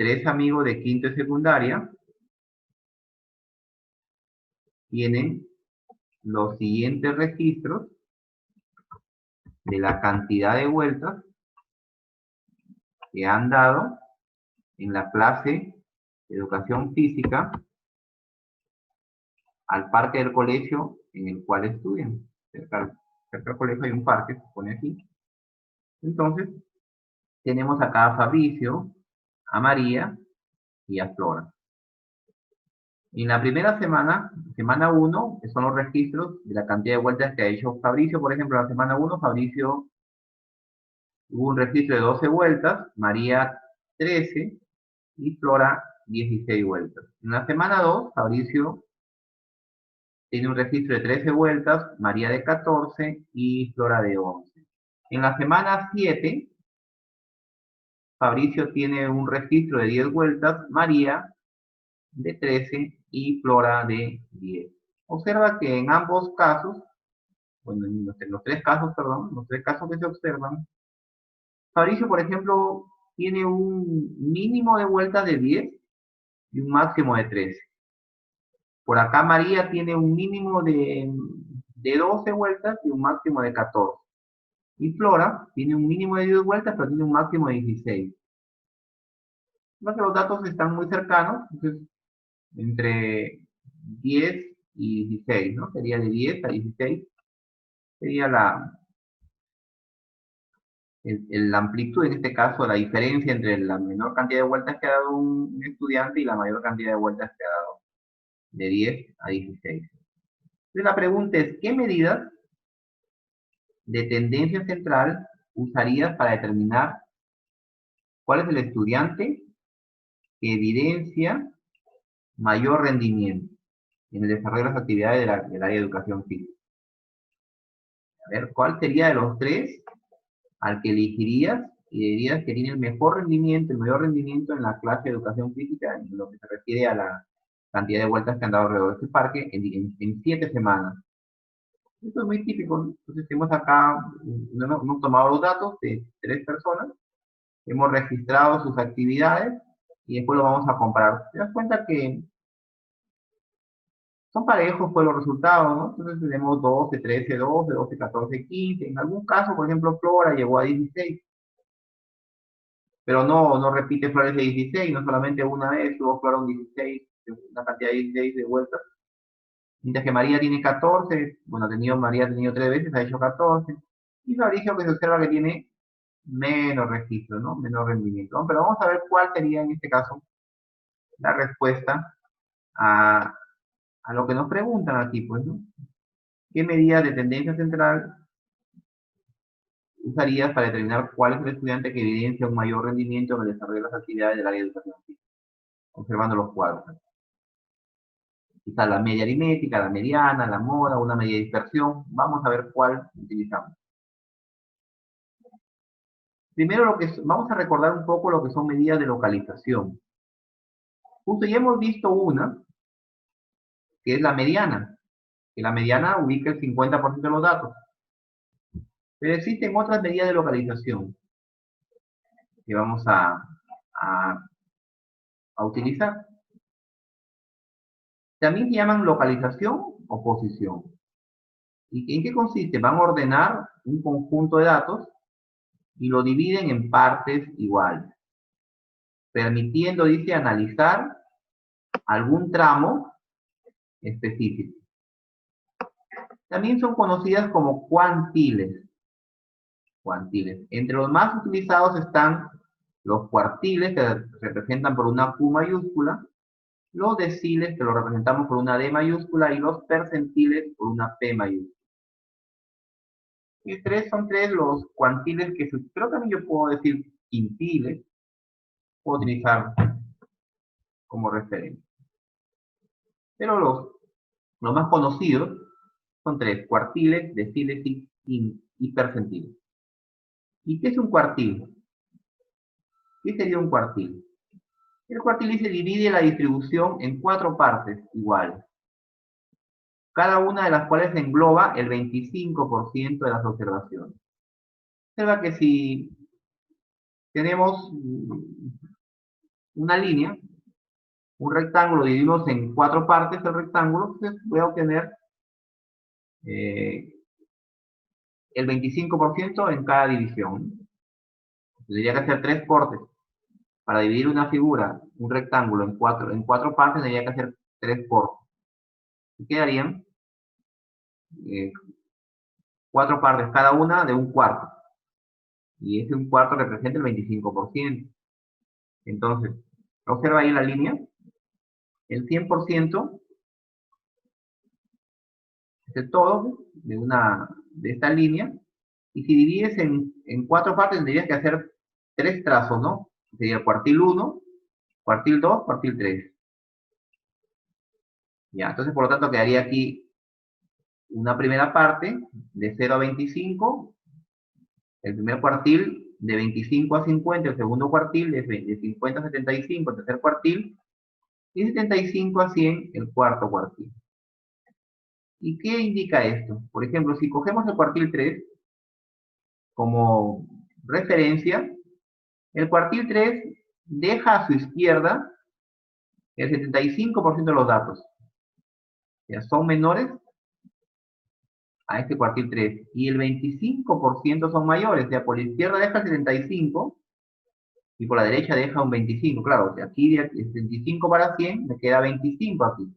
3 amigos de quinto de secundaria tienen los siguientes registros de la cantidad de vueltas que han dado en la clase de educación física al parque del colegio en el cual estudian. Cerca del colegio hay un parque, se pone aquí. Entonces, tenemos acá a Fabricio, a María y a Flora. En la primera semana, semana 1, son los registros de la cantidad de vueltas que ha hecho Fabricio. Por ejemplo, en la semana 1, Fabricio hubo un registro de 12 vueltas, María 13 y Flora 16 vueltas. En la semana 2, Fabricio tiene un registro de 13 vueltas, María de 14 y Flora de 11. En la semana 7, Fabricio tiene un registro de 10 vueltas, María de 13 y Flora de 10. Observa que en ambos casos, bueno, en los tres casos, perdón, los tres casos que se observan, Fabricio, por ejemplo, tiene un mínimo de vueltas de 10 y un máximo de 13. Por acá María tiene un mínimo de 12 vueltas y un máximo de 14. Y Flora tiene un mínimo de 10 vueltas, pero tiene un máximo de 16. Creo que los datos están muy cercanos, entonces entre 10 y 16, ¿no? Sería de 10 a 16. Sería la amplitud, en este caso, la diferencia entre la menor cantidad de vueltas que ha dado un estudiante y la mayor cantidad de vueltas que ha dado, de 10 a 16. Entonces la pregunta es, ¿qué medidas de tendencia central usarías para determinar cuál es el estudiante que evidencia mayor rendimiento en el desarrollo de las actividades del área de educación física? A ver, ¿cuál sería de los tres al que elegirías y dirías que tiene el mejor rendimiento, el mayor rendimiento en la clase de educación física, en lo que se refiere a la cantidad de vueltas que han dado alrededor de este parque en 7 semanas? Esto es muy típico, ¿no? Entonces hemos acá, hemos tomado los datos de 3 personas, hemos registrado sus actividades y después lo vamos a comparar. Te das cuenta que son parejos pues los resultados, ¿no? Entonces tenemos 12, 13, 12, 12, 14, 15. En algún caso, por ejemplo, Flora llegó a 16, pero no repite Flores de 16, no solamente una vez, tuvo Flora un 16, una cantidad de 16 de vueltas. Mientras que María tiene 14, bueno, María ha tenido 3 veces, ha hecho 14. Y Fabricio que se observa que tiene menos registro, ¿no? Menos rendimiento, ¿no? Pero vamos a ver cuál sería en este caso la respuesta a, a lo que nos preguntan aquí, pues, ¿no? ¿Qué medidas de tendencia central usarías para determinar cuál es el estudiante que evidencia un mayor rendimiento en el desarrollo de las actividades del área de educación física? Observando los cuadros. Quizá la media aritmética, la mediana, la moda, una media dispersión. Vamos a ver cuál utilizamos. Primero, vamos a recordar un poco lo que son medidas de localización. Justo ya hemos visto una, que es la mediana, que la mediana ubica el 50% de los datos. Pero existen otras medidas de localización que vamos a utilizar. También se llaman localización o posición. ¿Y en qué consiste? Van a ordenar un conjunto de datos y lo dividen en partes iguales, permitiendo, dice, analizar algún tramo específico. También son conocidas como cuantiles. Cuantiles. Entre los más utilizados están los cuartiles, que se representan por una Q mayúscula, los deciles, que lo representamos por una D mayúscula, y los percentiles por una P mayúscula. Y son tres los cuantiles que creo que también yo puedo decir quintiles, puedo utilizar como referencia. Pero los más conocidos son tres: cuartiles, deciles y percentiles. ¿Y qué es un cuartil? ¿Qué sería un cuartil? El cuartil se divide la distribución en 4 partes iguales, cada una de las cuales engloba el 25% de las observaciones. Observa que si tenemos una línea, un rectángulo, dividimos en 4 partes el rectángulo, entonces voy a obtener el 25% en cada división. Tendría que hacer 3 cortes. Para dividir una figura, un rectángulo en 4 partes, tendría que hacer 3 cortes. Y quedarían 4 partes, cada una de un cuarto. Y ese un cuarto representa el 25%. Entonces, observa ahí la línea. el 100% es el todo de esta línea. Y si divides en 4 partes, tendrías que hacer 3 trazos, ¿no? Sería el cuartil 1, cuartil 2, cuartil 3. Ya, entonces por lo tanto quedaría aquí una primera parte de 0 a 25, el primer cuartil de 25 a 50, el segundo cuartil de 50 a 75, el tercer cuartil, y 75 a 100, el cuarto cuartil. ¿Y qué indica esto? Por ejemplo, si cogemos el cuartil 3 como referencia, el cuartil 3 deja a su izquierda el 75% de los datos. Ya son menores a este cuartil 3. Y el 25% son mayores. O sea, por la izquierda deja el 75 y por la derecha deja un 25. Claro, o sea, aquí de 75 para 100 me queda 25 aquí.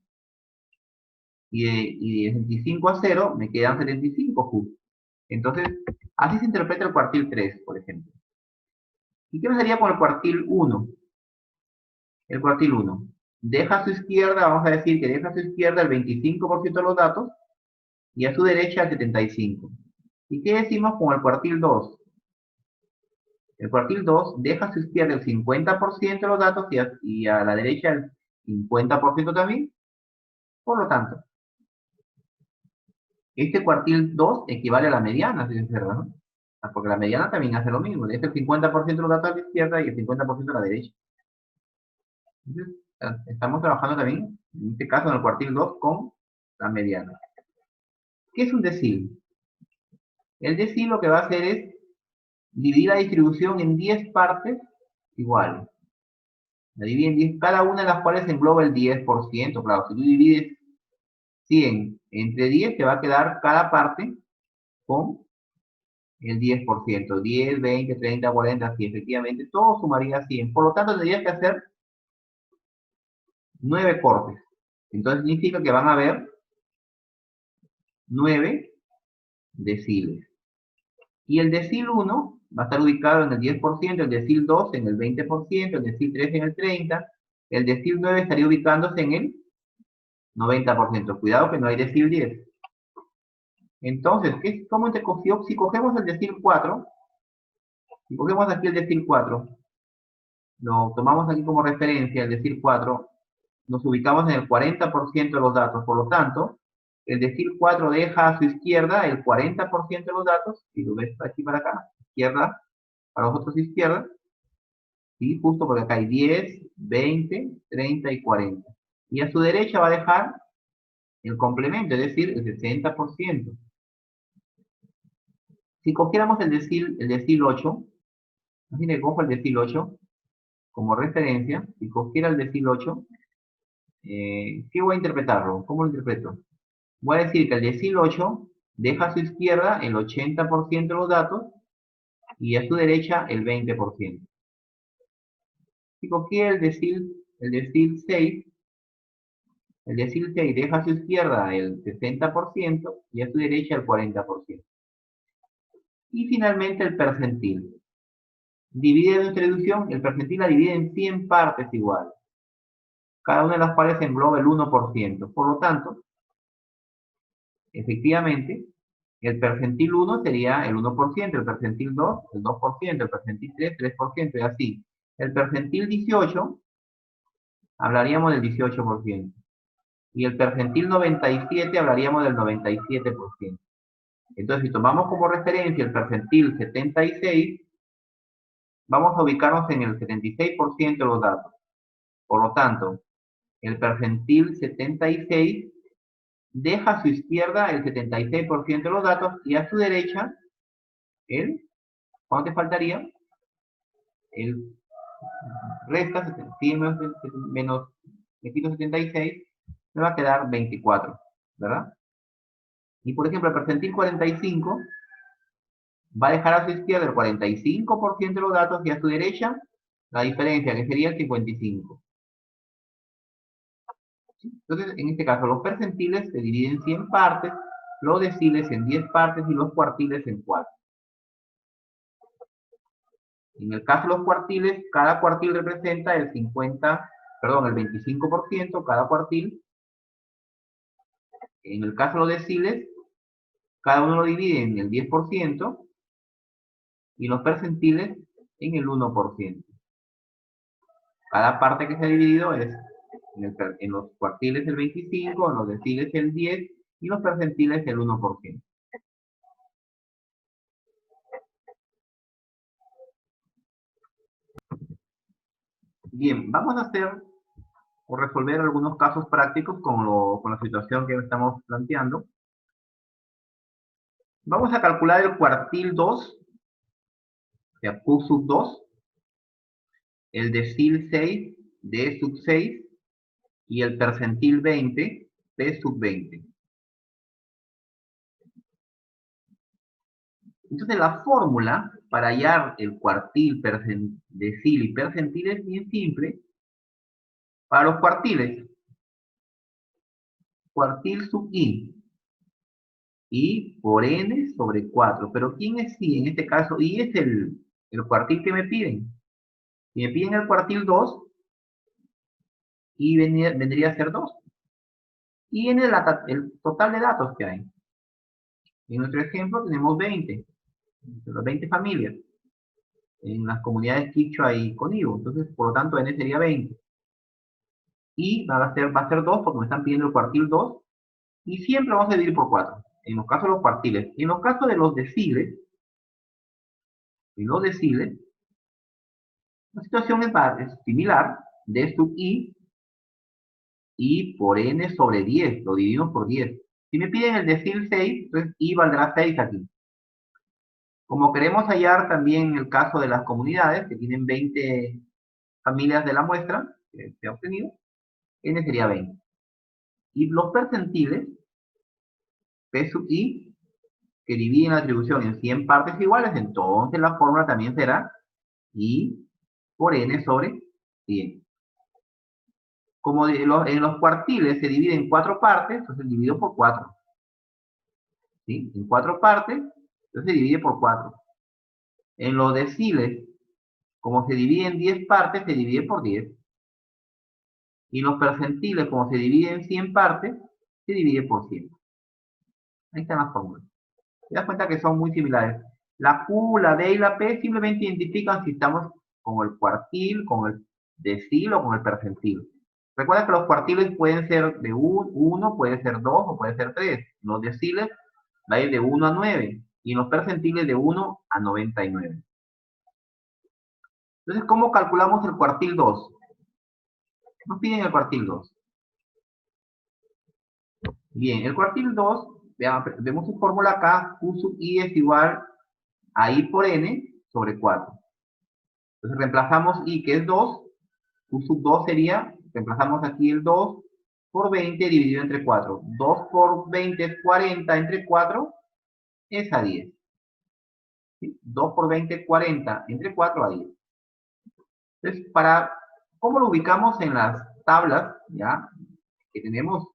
Y de 75 a 0 me quedan 75 justo. Entonces, así se interpreta el cuartil 3, por ejemplo. ¿Y qué pasaría con el cuartil 1? El cuartil 1 deja a su izquierda, vamos a decir que deja a su izquierda el 25% de los datos y a su derecha el 75%. ¿Y qué decimos con el cuartil 2? El cuartil 2 deja a su izquierda el 50% de los datos y a la derecha el 50% también. Por lo tanto, este cuartil 2 equivale a la mediana, si se observa, ¿no? Porque la mediana también hace lo mismo. Deja el 50% de los datos a la izquierda y el 50% a la derecha. Entonces, estamos trabajando también, en este caso, en el cuartil 2 con la mediana. ¿Qué es un decil? El decil lo que va a hacer es dividir la distribución en 10 partes iguales. La divide en 10, cada una de las cuales engloba el 10%. Claro, si tú divides 100 entre 10, te va a quedar cada parte con el 10%. 10, 20, 30, 40, 100. Efectivamente, todo sumaría 100. Por lo tanto, tendrías que hacer 9 cortes. Entonces significa que van a haber 9 deciles. Y el decil 1 va a estar ubicado en el 10%, el decil 2 en el 20%, el decil 3 en el 30%, el decil 9 estaría ubicándose en el 90%. Cuidado que no hay decil 10. Entonces, ¿cómo te cogió? Si cogemos el decil 4, si cogemos aquí el decil 4, lo tomamos aquí como referencia, el decil 4, nos ubicamos en el 40% de los datos. Por lo tanto, el decil 4 deja a su izquierda el 40% de los datos, si lo ves aquí para acá, izquierda, para vosotros izquierda, ¿sí? Justo porque acá hay 10, 20, 30 y 40. Y a su derecha va a dejar el complemento, es decir, el 60%. Si cogiéramos el decil 8, imagínate que cojo el decil 8 como referencia, si cogiera el decil 8, ¿qué voy a interpretarlo? ¿Cómo lo interpreto? Voy a decir que el decil 8 deja a su izquierda el 80% de los datos y a su derecha el 20%. Si cogiera el decil 6, el decil 6 deja a su izquierda el 60% y a su derecha el 40%. Y finalmente el percentil. Divide la distribución, el percentil la divide en 100 partes iguales, cada una de las cuales engloba el 1%. Por lo tanto, efectivamente, el percentil 1 sería el 1%, el percentil 2 el 2%, el percentil 3 3%, y así. El percentil 18 hablaríamos del 18%. Y el percentil 97 hablaríamos del 97%. Entonces, si tomamos como referencia el percentil 76, vamos a ubicarnos en el 76% de los datos. Por lo tanto, el percentil 76 deja a su izquierda el 76% de los datos y a su derecha, ¿cuánto te faltaría? El resta 100 menos 76, me va a quedar 24, ¿verdad? Y por ejemplo, el percentil 45 va a dejar a su izquierda el 45% de los datos y a su derecha la diferencia, que sería el 55. ¿Sí? Entonces, en este caso, los percentiles se dividen en 100 partes, los deciles en 10 partes y los cuartiles en 4. En el caso de los cuartiles, cada cuartil representa el 50 perdón, el 25% cada cuartil. En el caso de los deciles, cada uno lo divide en el 10% y los percentiles en el 1%. Cada parte que se ha dividido es en los cuartiles el 25, en los deciles el 10 y los percentiles el 1%. Bien, vamos a hacer o resolver algunos casos prácticos con la situación que estamos planteando. Vamos a calcular el cuartil 2, o sea, Q sub 2, el decil 6, D sub 6, y el percentil 20, P sub 20. Entonces la fórmula para hallar el cuartil, decil y percentil es bien simple. Para los cuartiles, cuartil sub I por n sobre 4. Pero ¿quién es I? En este caso, I es el cuartil que me piden. Si me piden el cuartil 2, I vendría a ser 2. Y en el total de datos que hay. En nuestro ejemplo tenemos 20. Las 20 familias. En las comunidades Quichua y Conibo. Entonces, por lo tanto, n sería 20. Y va a ser 2 porque me están pidiendo el cuartil 2. Y siempre vamos a dividir por 4. En los casos de los cuartiles. En los casos de los deciles, la situación es similar. D sub I por n sobre 10. Lo dividimos por 10. Si me piden el decil 6, entonces I valdrá 6 aquí. Como queremos hallar también el caso de las comunidades, que tienen 20 familias de la muestra que se ha obtenido, n sería 20. Y los percentiles, P sub I, que dividen la atribución en 100 partes iguales, entonces la fórmula también será I por n sobre 100. Como en los cuartiles se divide en 4 partes, entonces divido por 4. ¿Sí? En 4 partes, entonces se divide por 4. En los deciles, como se divide en 10 partes, se divide por 10. Y los percentiles, como se divide en 100 partes, se divide por 100. Ahí están las fórmulas. Te das cuenta que son muy similares. La Q, la D y la P simplemente identifican si estamos con el cuartil, con el decil o con el percentil. Recuerda que los cuartiles pueden ser de 1, puede ser 2 o puede ser 3. Los deciles va a ir de 1 a 9 y los percentiles de 1 a 99. Entonces, ¿cómo calculamos el cuartil 2? Nos piden el cuartil 2. Bien, el cuartil 2, vemos su fórmula acá, Q sub I es igual a I por N sobre 4. Entonces reemplazamos I, que es 2, Q sub 2 sería, reemplazamos aquí el 2 por 20 dividido entre 4. 2 por 20 es 40, entre 4 es a 10. ¿Sí? 2 por 20 es 40, entre 4 a 10. Entonces, ¿cómo lo ubicamos en las tablas, ya, que tenemos?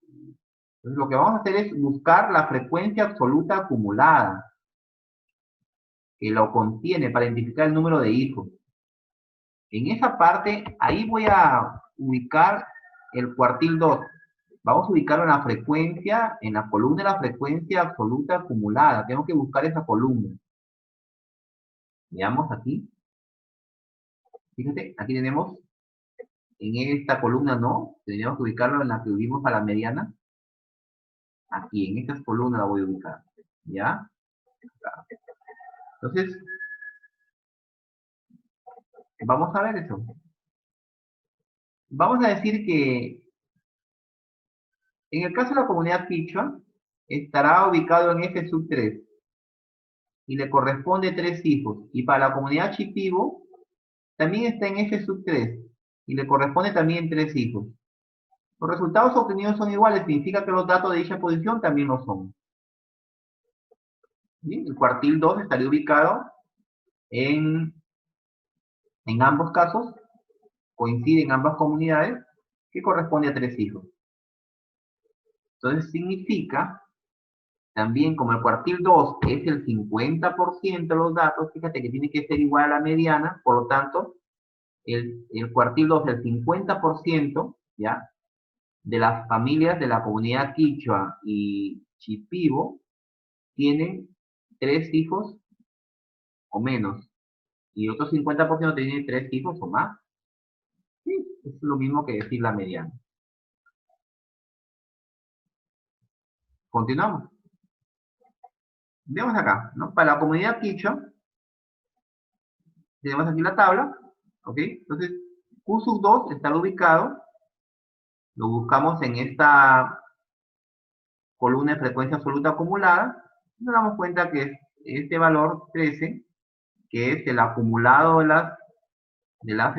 Entonces, lo que vamos a hacer es buscar la frecuencia absoluta acumulada que lo contiene para identificar el número de hijos. En esa parte, ahí voy a ubicar el cuartil 2. Vamos a ubicarlo en la frecuencia, en la columna de la frecuencia absoluta acumulada. Tengo que buscar esa columna. Veamos aquí. Fíjate, aquí tenemos, en esta columna no, tenemos que ubicarlo en la que vimos a la mediana. Aquí, en esta columna la voy a ubicar. ¿Ya? Entonces, vamos a ver eso. Vamos a decir que en el caso de la comunidad Quichua, estará ubicado en F sub 3 y le corresponde 3 hijos. Y para la comunidad Shipibo, también está en F sub 3 y le corresponde también 3 hijos. Los resultados obtenidos son iguales, significa que los datos de dicha posición también lo son. ¿Bien? El cuartil 2 estaría ubicado en ambos casos, coincide en ambas comunidades, que corresponde a 3 hijos. Entonces significa, también como el cuartil 2 es el 50% de los datos, fíjate que tiene que ser igual a la mediana, por lo tanto, el cuartil 2, el 50%, ¿ya? De las familias de la comunidad quichua y shipibo tienen 3 hijos o menos. Y otro 50% tienen 3 hijos o más. Sí, es lo mismo que decir la mediana. Continuamos. Veamos acá, ¿no? Para la comunidad quichua, tenemos aquí la tabla, ¿ok? Entonces, Q sub 2 está ubicado, lo buscamos en esta columna de frecuencia absoluta acumulada, y nos damos cuenta que este valor 13, que es el acumulado de las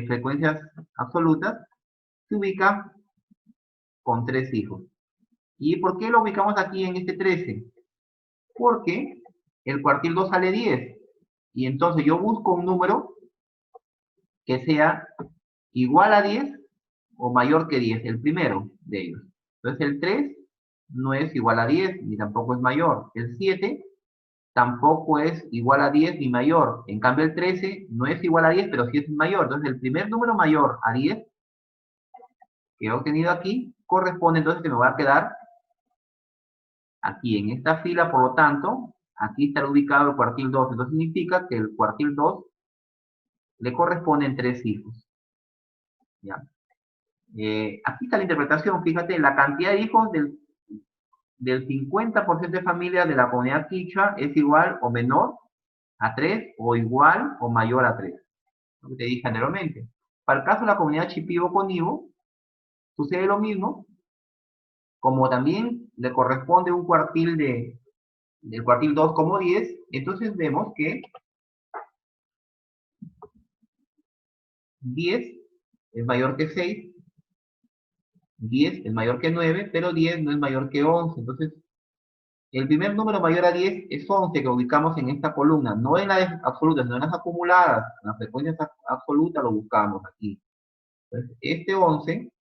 frecuencias absolutas, se ubica con 3 hijos. ¿Y por qué lo ubicamos aquí en este 13? Porque el cuartil 2 sale 10. Y entonces yo busco un número que sea igual a 10 o mayor que 10, el primero de ellos. Entonces el 3 no es igual a 10 ni tampoco es mayor. El 7 tampoco es igual a 10 ni mayor. En cambio el 13 no es igual a 10, pero sí es mayor. Entonces el primer número mayor a 10 que he obtenido aquí corresponde entonces que me va a quedar aquí en esta fila, por lo tanto, aquí está ubicado el cuartil 2. Entonces significa que el cuartil 2 le corresponden 3 hijos. ¿Ya? Aquí está la interpretación, fíjate, la cantidad de hijos del 50% de familias de la comunidad quichua es igual o menor a 3 o igual o mayor a 3. Lo que te dije anteriormente. Para el caso de la comunidad shipibo-conibo, sucede lo mismo, como también le corresponde un cuartil del cuartil 2 como 10, entonces vemos que 10 es mayor que 6, 10 es mayor que 9, pero 10 no es mayor que 11. Entonces, el primer número mayor a 10 es 11 que ubicamos en esta columna, no en las absolutas, no en las acumuladas, en las frecuencias absolutas lo buscamos aquí. Entonces, este 11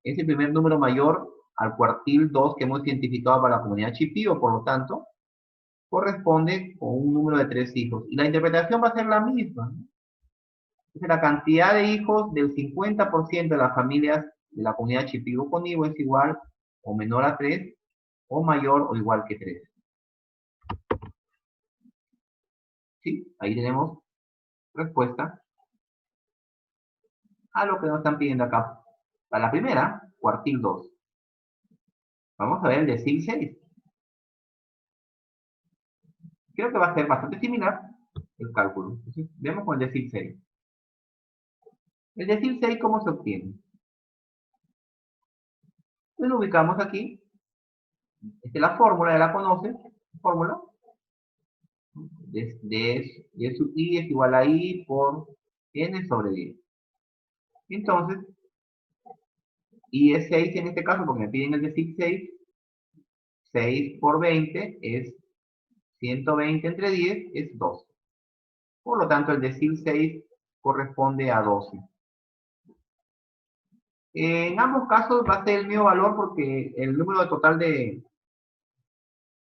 es el primer número mayor al cuartil 2 que hemos identificado para la comunidad shipibo, por lo tanto, corresponde con un número de 3 hijos. Y la interpretación va a ser la misma. Entonces, la cantidad de hijos del 50% de las familias de la comunidad shipibo-conibo es igual o menor a 3 o mayor o igual que 3. ¿Sí? Ahí tenemos respuesta a lo que nos están pidiendo acá. Para la primera, cuartil 2. Vamos a ver el decil 6. Creo que va a ser bastante similar el cálculo. Entonces, veamos con el decil 6. El decil 6, ¿cómo se obtiene? Pues lo ubicamos aquí. Esta es la fórmula, ya la conoces. Fórmula. D sub I es igual a I por N sobre 10. Entonces, I es 6 en este caso, porque me piden el decil 6. 6 por 20 es 120 entre 10, es 12. Por lo tanto, el decil 6 corresponde a 12. En ambos casos va a ser el mismo valor porque el número total de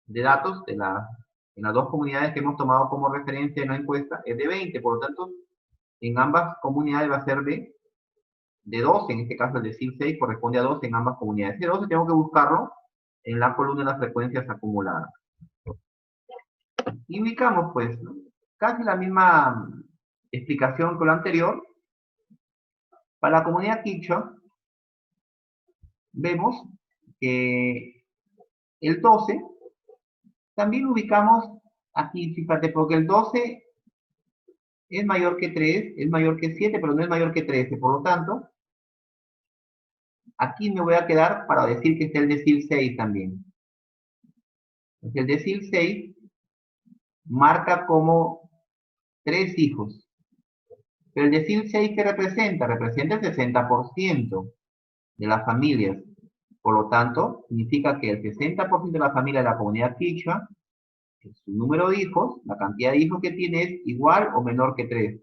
datos en las dos comunidades que hemos tomado como referencia en la encuesta es de 20. Por lo tanto, en ambas comunidades va a ser de 12. En este caso, el decil 6 corresponde a 12 en ambas comunidades. Ese 12 tengo que buscarlo en la columna de las frecuencias acumuladas. Y ubicamos, pues, ¿no? Casi la misma explicación que lo anterior. Para la comunidad quichua, vemos que el 12 también lo ubicamos aquí, fíjate, porque el 12 es mayor que 3, es mayor que 7, pero no es mayor que 13. Por lo tanto, aquí me voy a quedar para decir que está el decil 6 también. Entonces, el decil 6 marca como 3 hijos. Pero el decil 6, ¿qué representa? Representa el 60% de las familias. Por lo tanto, significa que el 60% de la familia de la comunidad quichua, su número de hijos, la cantidad de hijos que tiene es igual o menor que 3.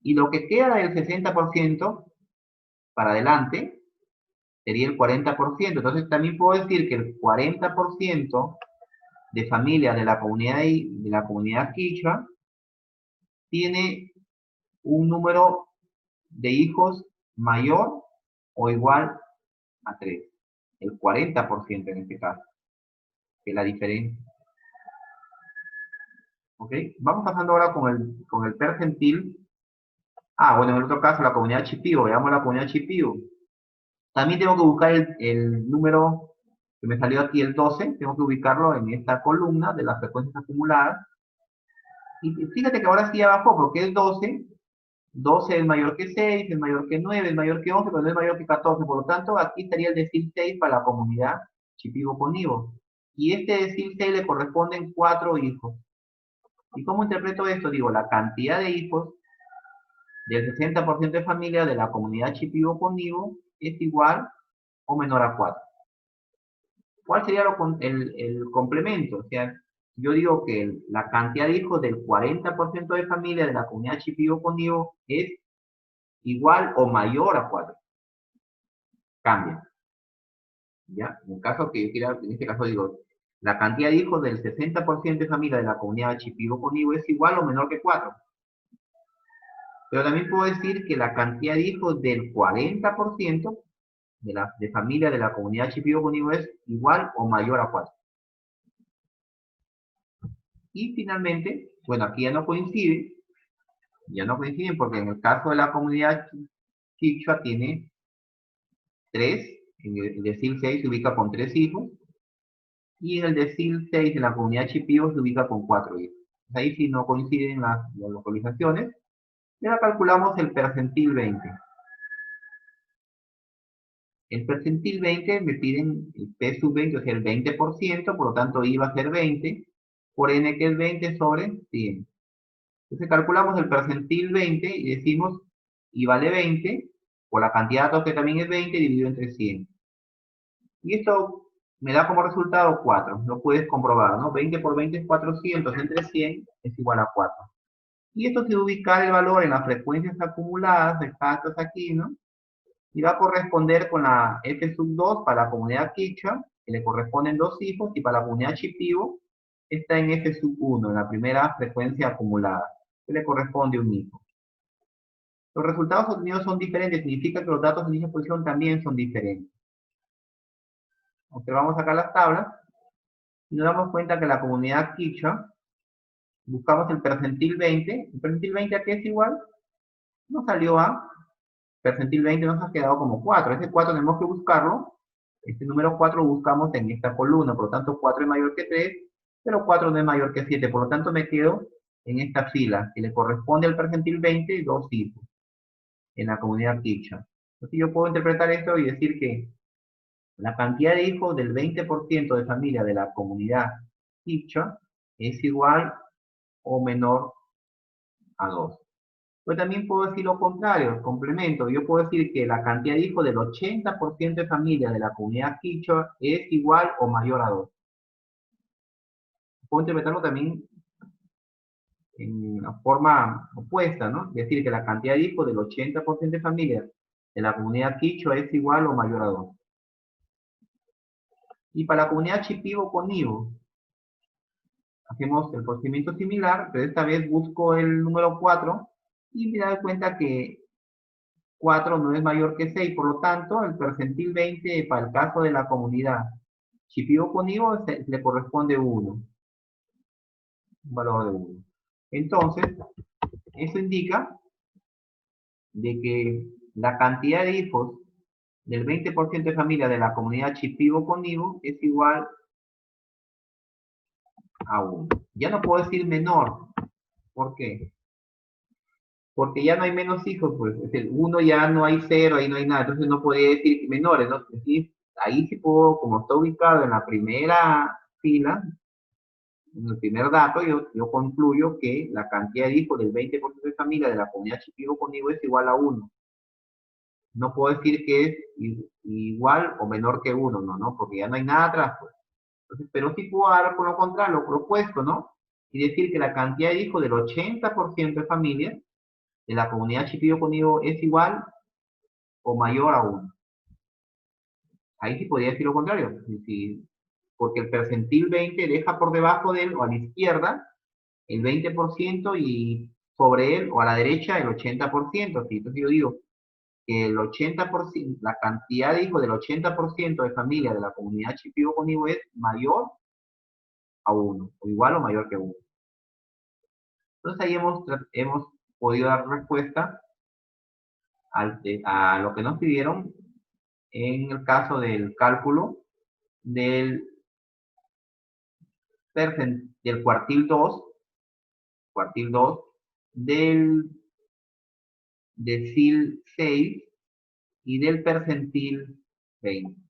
Y lo que queda del 60% para adelante sería el 40%. Entonces también puedo decir que el 40% de familias de la comunidad quichua tiene un número de hijos mayor o igual a 3. El 40% en este caso, que es la diferencia. ¿Ok? Vamos pasando ahora con el percentil. Bueno, en el otro caso, la comunidad Shipibo. Veamos la comunidad Shipibo. También tengo que buscar el número que me salió aquí, el 12. Tengo que ubicarlo en esta columna de las frecuencias acumuladas. Y fíjate que ahora sí ya bajó, porque es 12. 12 es mayor que 6, es mayor que 9, es mayor que 11, pero no es mayor que 14. Por lo tanto, aquí estaría el decil 6 para la comunidad Shipibo-Conibo. Y este decil 6 le corresponden 4 hijos. ¿Y cómo interpreto esto? Digo, la cantidad de hijos del 60% de familias de la comunidad Shipibo-Conibo es igual o menor a 4. ¿Cuál sería el complemento? O sea, yo digo que la cantidad de hijos del 40% de familias de la comunidad Shipibo-Conibo es igual o mayor a 4. Cambia. ¿Ya? En el caso que yo quiera, en este caso digo, la cantidad de hijos del 60% de familias de la comunidad Shipibo-Conibo es igual o menor que 4. Pero también puedo decir que la cantidad de hijos del 40% de familias de la comunidad Shipibo-Conibo es igual o mayor a 4. Y finalmente, bueno, aquí ya no coinciden porque en el caso de la comunidad Quichua tiene 3, en el decil 6 se ubica con 3 hijos, y en el decil 6 de la comunidad Shipibo se ubica con 4 hijos. Ahí sí no coinciden las localizaciones, y ahora calculamos el percentil 20. El percentil 20 me piden el P sub 20, o sea, el 20%, por lo tanto I va a ser 20, por N que es 20 sobre 100. Entonces calculamos el percentil 20 y decimos I vale 20, por la cantidad de datos que también es 20, dividido entre 100. Y esto me da como resultado 4, lo puedes comprobar, ¿no? 20 por 20 es 400, entre 100 es igual a 4. Y esto se ubica el valor en las frecuencias acumuladas, exactas aquí, ¿no? Y va a corresponder con la F sub 2 para la comunidad Quichua, que le corresponden 2 hijos, y para la comunidad Shipibo está en F sub 1, en la primera frecuencia acumulada, que le corresponde un hijo. Los resultados obtenidos son diferentes, significa que los datos en dicha posición también son diferentes. Observamos acá las tablas, y nos damos cuenta que la comunidad Quichua, buscamos el percentil 20, ¿el percentil 20 a qué es igual? Nos salió a percentil 20, nos ha quedado como 4. Ese 4 tenemos que buscarlo. Este número 4 lo buscamos en esta columna. Por lo tanto, 4 es mayor que 3, pero 4 no es mayor que 7. Por lo tanto, me quedo en esta fila, que le corresponde al percentil 20, 2 hijos, en la comunidad Quichua. Entonces, yo puedo interpretar esto y decir que la cantidad de hijos del 20% de familia de la comunidad Quichua es igual o menor a 2. Pues también puedo decir lo contrario, complemento. Yo puedo decir que la cantidad de hijos del 80% de familias de la comunidad Quichua es igual o mayor a 2. Puedo interpretarlo también en la forma opuesta, ¿no? Es decir, que la cantidad de hijos del 80% de familias de la comunidad Quichua es igual o mayor a 2. Y para la comunidad Shipibo-Conibo, hacemos el procedimiento similar, pero esta vez busco el número 4 y me doy cuenta que 4 no es mayor que 6, por lo tanto, el percentil 20 para el caso de la comunidad Shipibo-Conibo le corresponde 1, un valor de 1. Entonces, eso indica de que la cantidad de hijos del 20% de familias de la comunidad Shipibo-Conibo es igual a 1. Ya no puedo decir menor. ¿Por qué? Porque ya no hay menos hijos, pues, es decir, 1 ya no hay 0, ahí no hay nada, entonces no podría decir menores, ¿no? Es decir, ahí sí puedo, como está ubicado en la primera fila, en el primer dato, yo concluyo que la cantidad de hijos del 20% de familia de la comunidad Shipibo-Conibo es igual a 1. No puedo decir que es igual o menor que 1, no, porque ya no hay nada atrás, pues. Entonces, pero sí puedo dar por lo contrario, lo opuesto, ¿no? Y decir que la cantidad de hijos del 80% de familias de la comunidad Shipibo-Conibo es igual o mayor a 1. Ahí sí podría decir lo contrario, porque el percentil 20 deja por debajo de él o a la izquierda el 20% y sobre él, o a la derecha, el 80%. ¿Sí? Entonces yo digo que el 80%, la cantidad de hijos del 80% de familias de la comunidad Shipibo-Conibo es mayor a 1, o igual o mayor que 1. Entonces ahí hemos podido dar respuesta a lo que nos pidieron en el caso del cálculo del, del cuartil 2, del decil 6 y del percentil 20.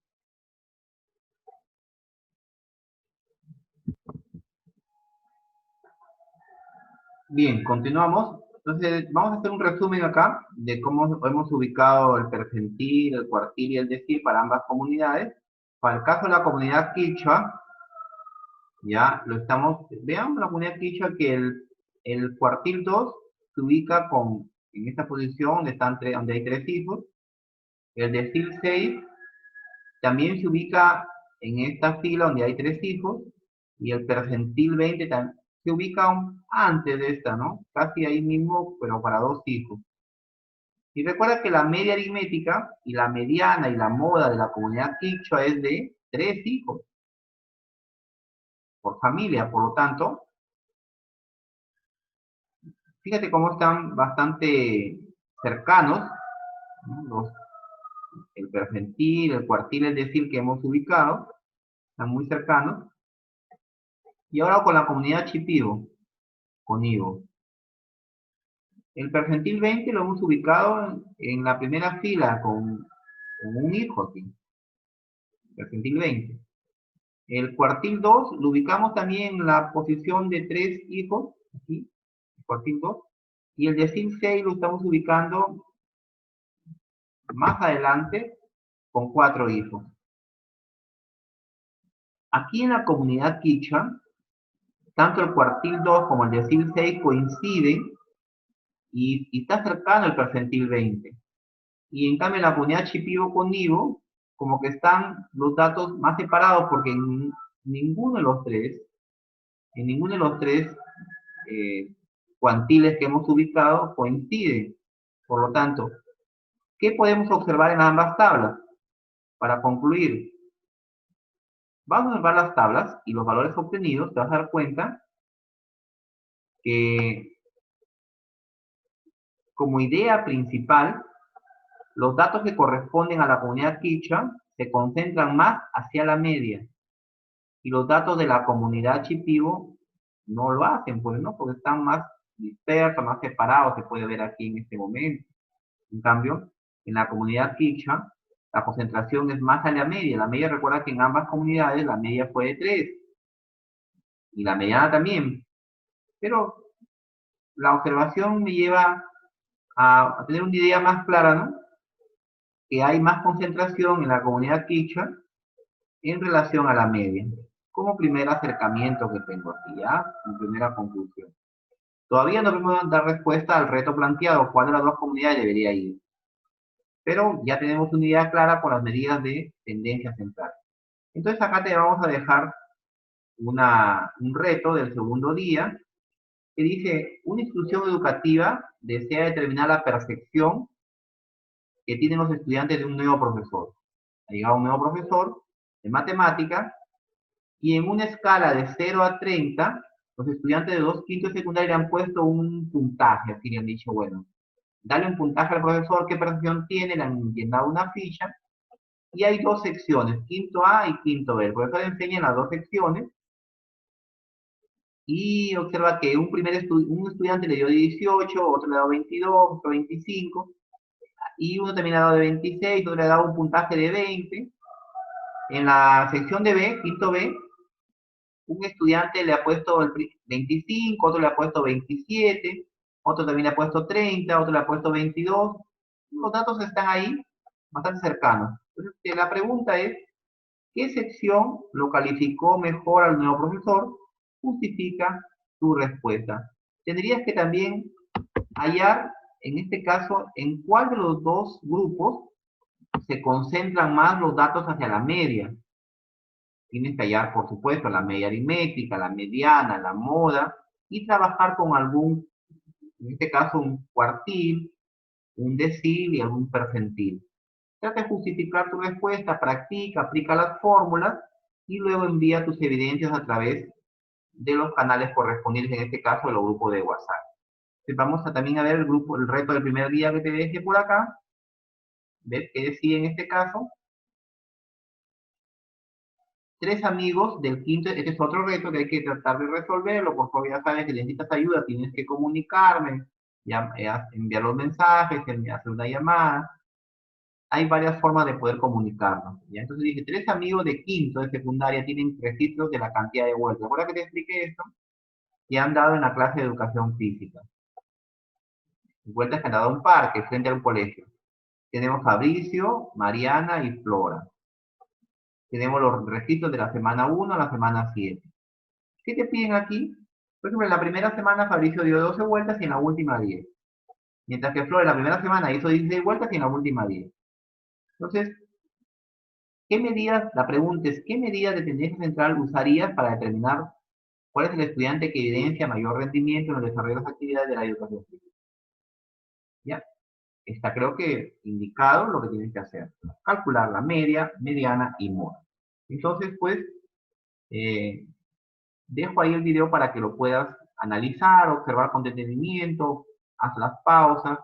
Bien, continuamos. Entonces, vamos a hacer un resumen acá de cómo hemos ubicado el percentil, el cuartil y el decil para ambas comunidades. Para el caso de la comunidad quichua, ya lo estamos, veamos la comunidad quichua que el cuartil 2 se ubica en esta posición donde hay 3 hijos. El decil 6 también se ubica en esta fila donde hay 3 hijos. Y el percentil 20 se ubica antes de esta, ¿no? Casi ahí mismo, pero para 2 hijos. Y recuerda que la media aritmética y la mediana y la moda de la comunidad quichua es de 3 hijos por familia. Por lo tanto, fíjate cómo están bastante cercanos, ¿no? El percentil, el cuartil, el decil que hemos ubicado, están muy cercanos. Y ahora con la comunidad Shipibo, Conibo. El percentil 20 lo hemos ubicado en la primera fila con un hijo aquí. Percentil 20. El cuartil 2 lo ubicamos también en la posición de 3 hijos, aquí, el cuartil 2. Y el decil 6 lo estamos ubicando más adelante con 4 hijos. Aquí en la comunidad quichua, tanto el cuartil 2 como el decil 6 coinciden y está cercano al percentil 20. Y en cambio en la comunidad Shipibo-Conibo, como que están los datos más separados porque en ninguno de los tres cuantiles que hemos ubicado coinciden. Por lo tanto, ¿qué podemos observar en ambas tablas? Para concluir, vamos a observar las tablas y los valores obtenidos, te vas a dar cuenta que como idea principal, los datos que corresponden a la comunidad quichua se concentran más hacia la media. Y los datos de la comunidad Shipibo no lo hacen, pues, ¿no? Porque están más dispersos, más separados, se puede ver aquí en este momento. En cambio, en la comunidad quichua, la concentración es más a la media. La media, recuerda que en ambas comunidades la media fue de 3. Y la mediana también. Pero la observación me lleva a tener una idea más clara, ¿no? Que hay más concentración en la comunidad quichua en relación a la media. Como primer acercamiento que tengo aquí, ¿ya? Mi primera conclusión. Todavía no podemos dar respuesta al reto planteado, cuál de las dos comunidades debería ir. Pero ya tenemos una idea clara por las medidas de tendencia central. Entonces acá te vamos a dejar un reto del segundo día que dice, una institución educativa desea determinar la percepción que tienen los estudiantes de un nuevo profesor. Ha llegado un nuevo profesor de matemáticas y en una escala de 0 a 30, los estudiantes de 2 quintos de secundaria le han puesto un puntaje, así le han dicho, bueno, dale un puntaje al profesor, qué percepción tiene, le han llenado una ficha, y hay 2 secciones, quinto A y quinto B. El profesor enseña en las 2 secciones, y observa que un estudiante le dio 18, otro le ha dado 22, otro 25, y uno también le ha dado de 26, otro le ha dado un puntaje de 20. En la sección de B, quinto B, un estudiante le ha puesto 25, otro le ha puesto 27, otro también le ha puesto 30, otro le ha puesto 22. Los datos están ahí bastante cercanos. Entonces, la pregunta es, ¿qué sección lo calificó mejor al nuevo profesor? Justifica tu respuesta. Tendrías que también hallar, en este caso, en cuál de los dos grupos se concentran más los datos hacia la media. Tienes que hallar, por supuesto, la media aritmética, la mediana, la moda, y trabajar con algún En este caso, un cuartil, un decil y algún percentil. Trata de justificar tu respuesta, practica, aplica las fórmulas y luego envía tus evidencias a través de los canales correspondientes, en este caso, el grupo de WhatsApp. Entonces vamos a también a ver el reto del primer día que te dejé por acá. ¿Ves qué decía en este caso? 3 amigos del quinto, este es otro reto que hay que tratar de resolverlo, por favor ya sabes que necesitas ayuda, tienes que comunicarme, enviar los mensajes, hacer una llamada. Hay varias formas de poder comunicarnos. ¿Ya? Entonces dije, 3 amigos de quinto de secundaria tienen registros de la cantidad de vueltas. ¿Recuerda que te expliqué esto? Que han dado en la clase de educación física. Vueltas que han dado a un parque frente a un colegio. Tenemos Fabricio, Mariana y Flora. Tenemos los registros de la semana 1 a la semana 7. ¿Qué te piden aquí? Por ejemplo, en la primera semana Fabricio dio 12 vueltas y en la última 10. Mientras que Flora en la primera semana hizo 16 vueltas y en la última 10. Entonces, ¿qué medidas, la pregunta es, ¿qué medidas de tendencia central usarías para determinar cuál es el estudiante que evidencia mayor rendimiento en el desarrollo de las actividades de la educación física? ¿Ya? Está creo que indicado lo que tienes que hacer. Calcular la media, mediana y mora. Entonces, pues, eh, dejo ahí el video para que lo puedas analizar, observar con detenimiento, haz las pausas,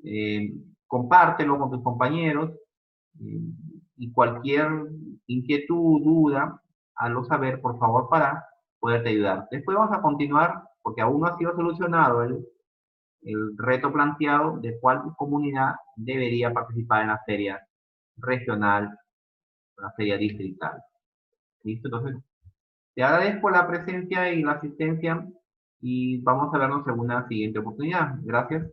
eh, compártelo con tus compañeros eh, y cualquier inquietud, duda, hazlo saber, por favor, para poderte ayudar. Después vamos a continuar, porque aún no ha sido solucionado el reto planteado de cuál comunidad debería participar en la feria regional, la feria distrital. ¿Listo? Entonces, te agradezco la presencia y la asistencia y vamos a vernos en una siguiente oportunidad. Gracias.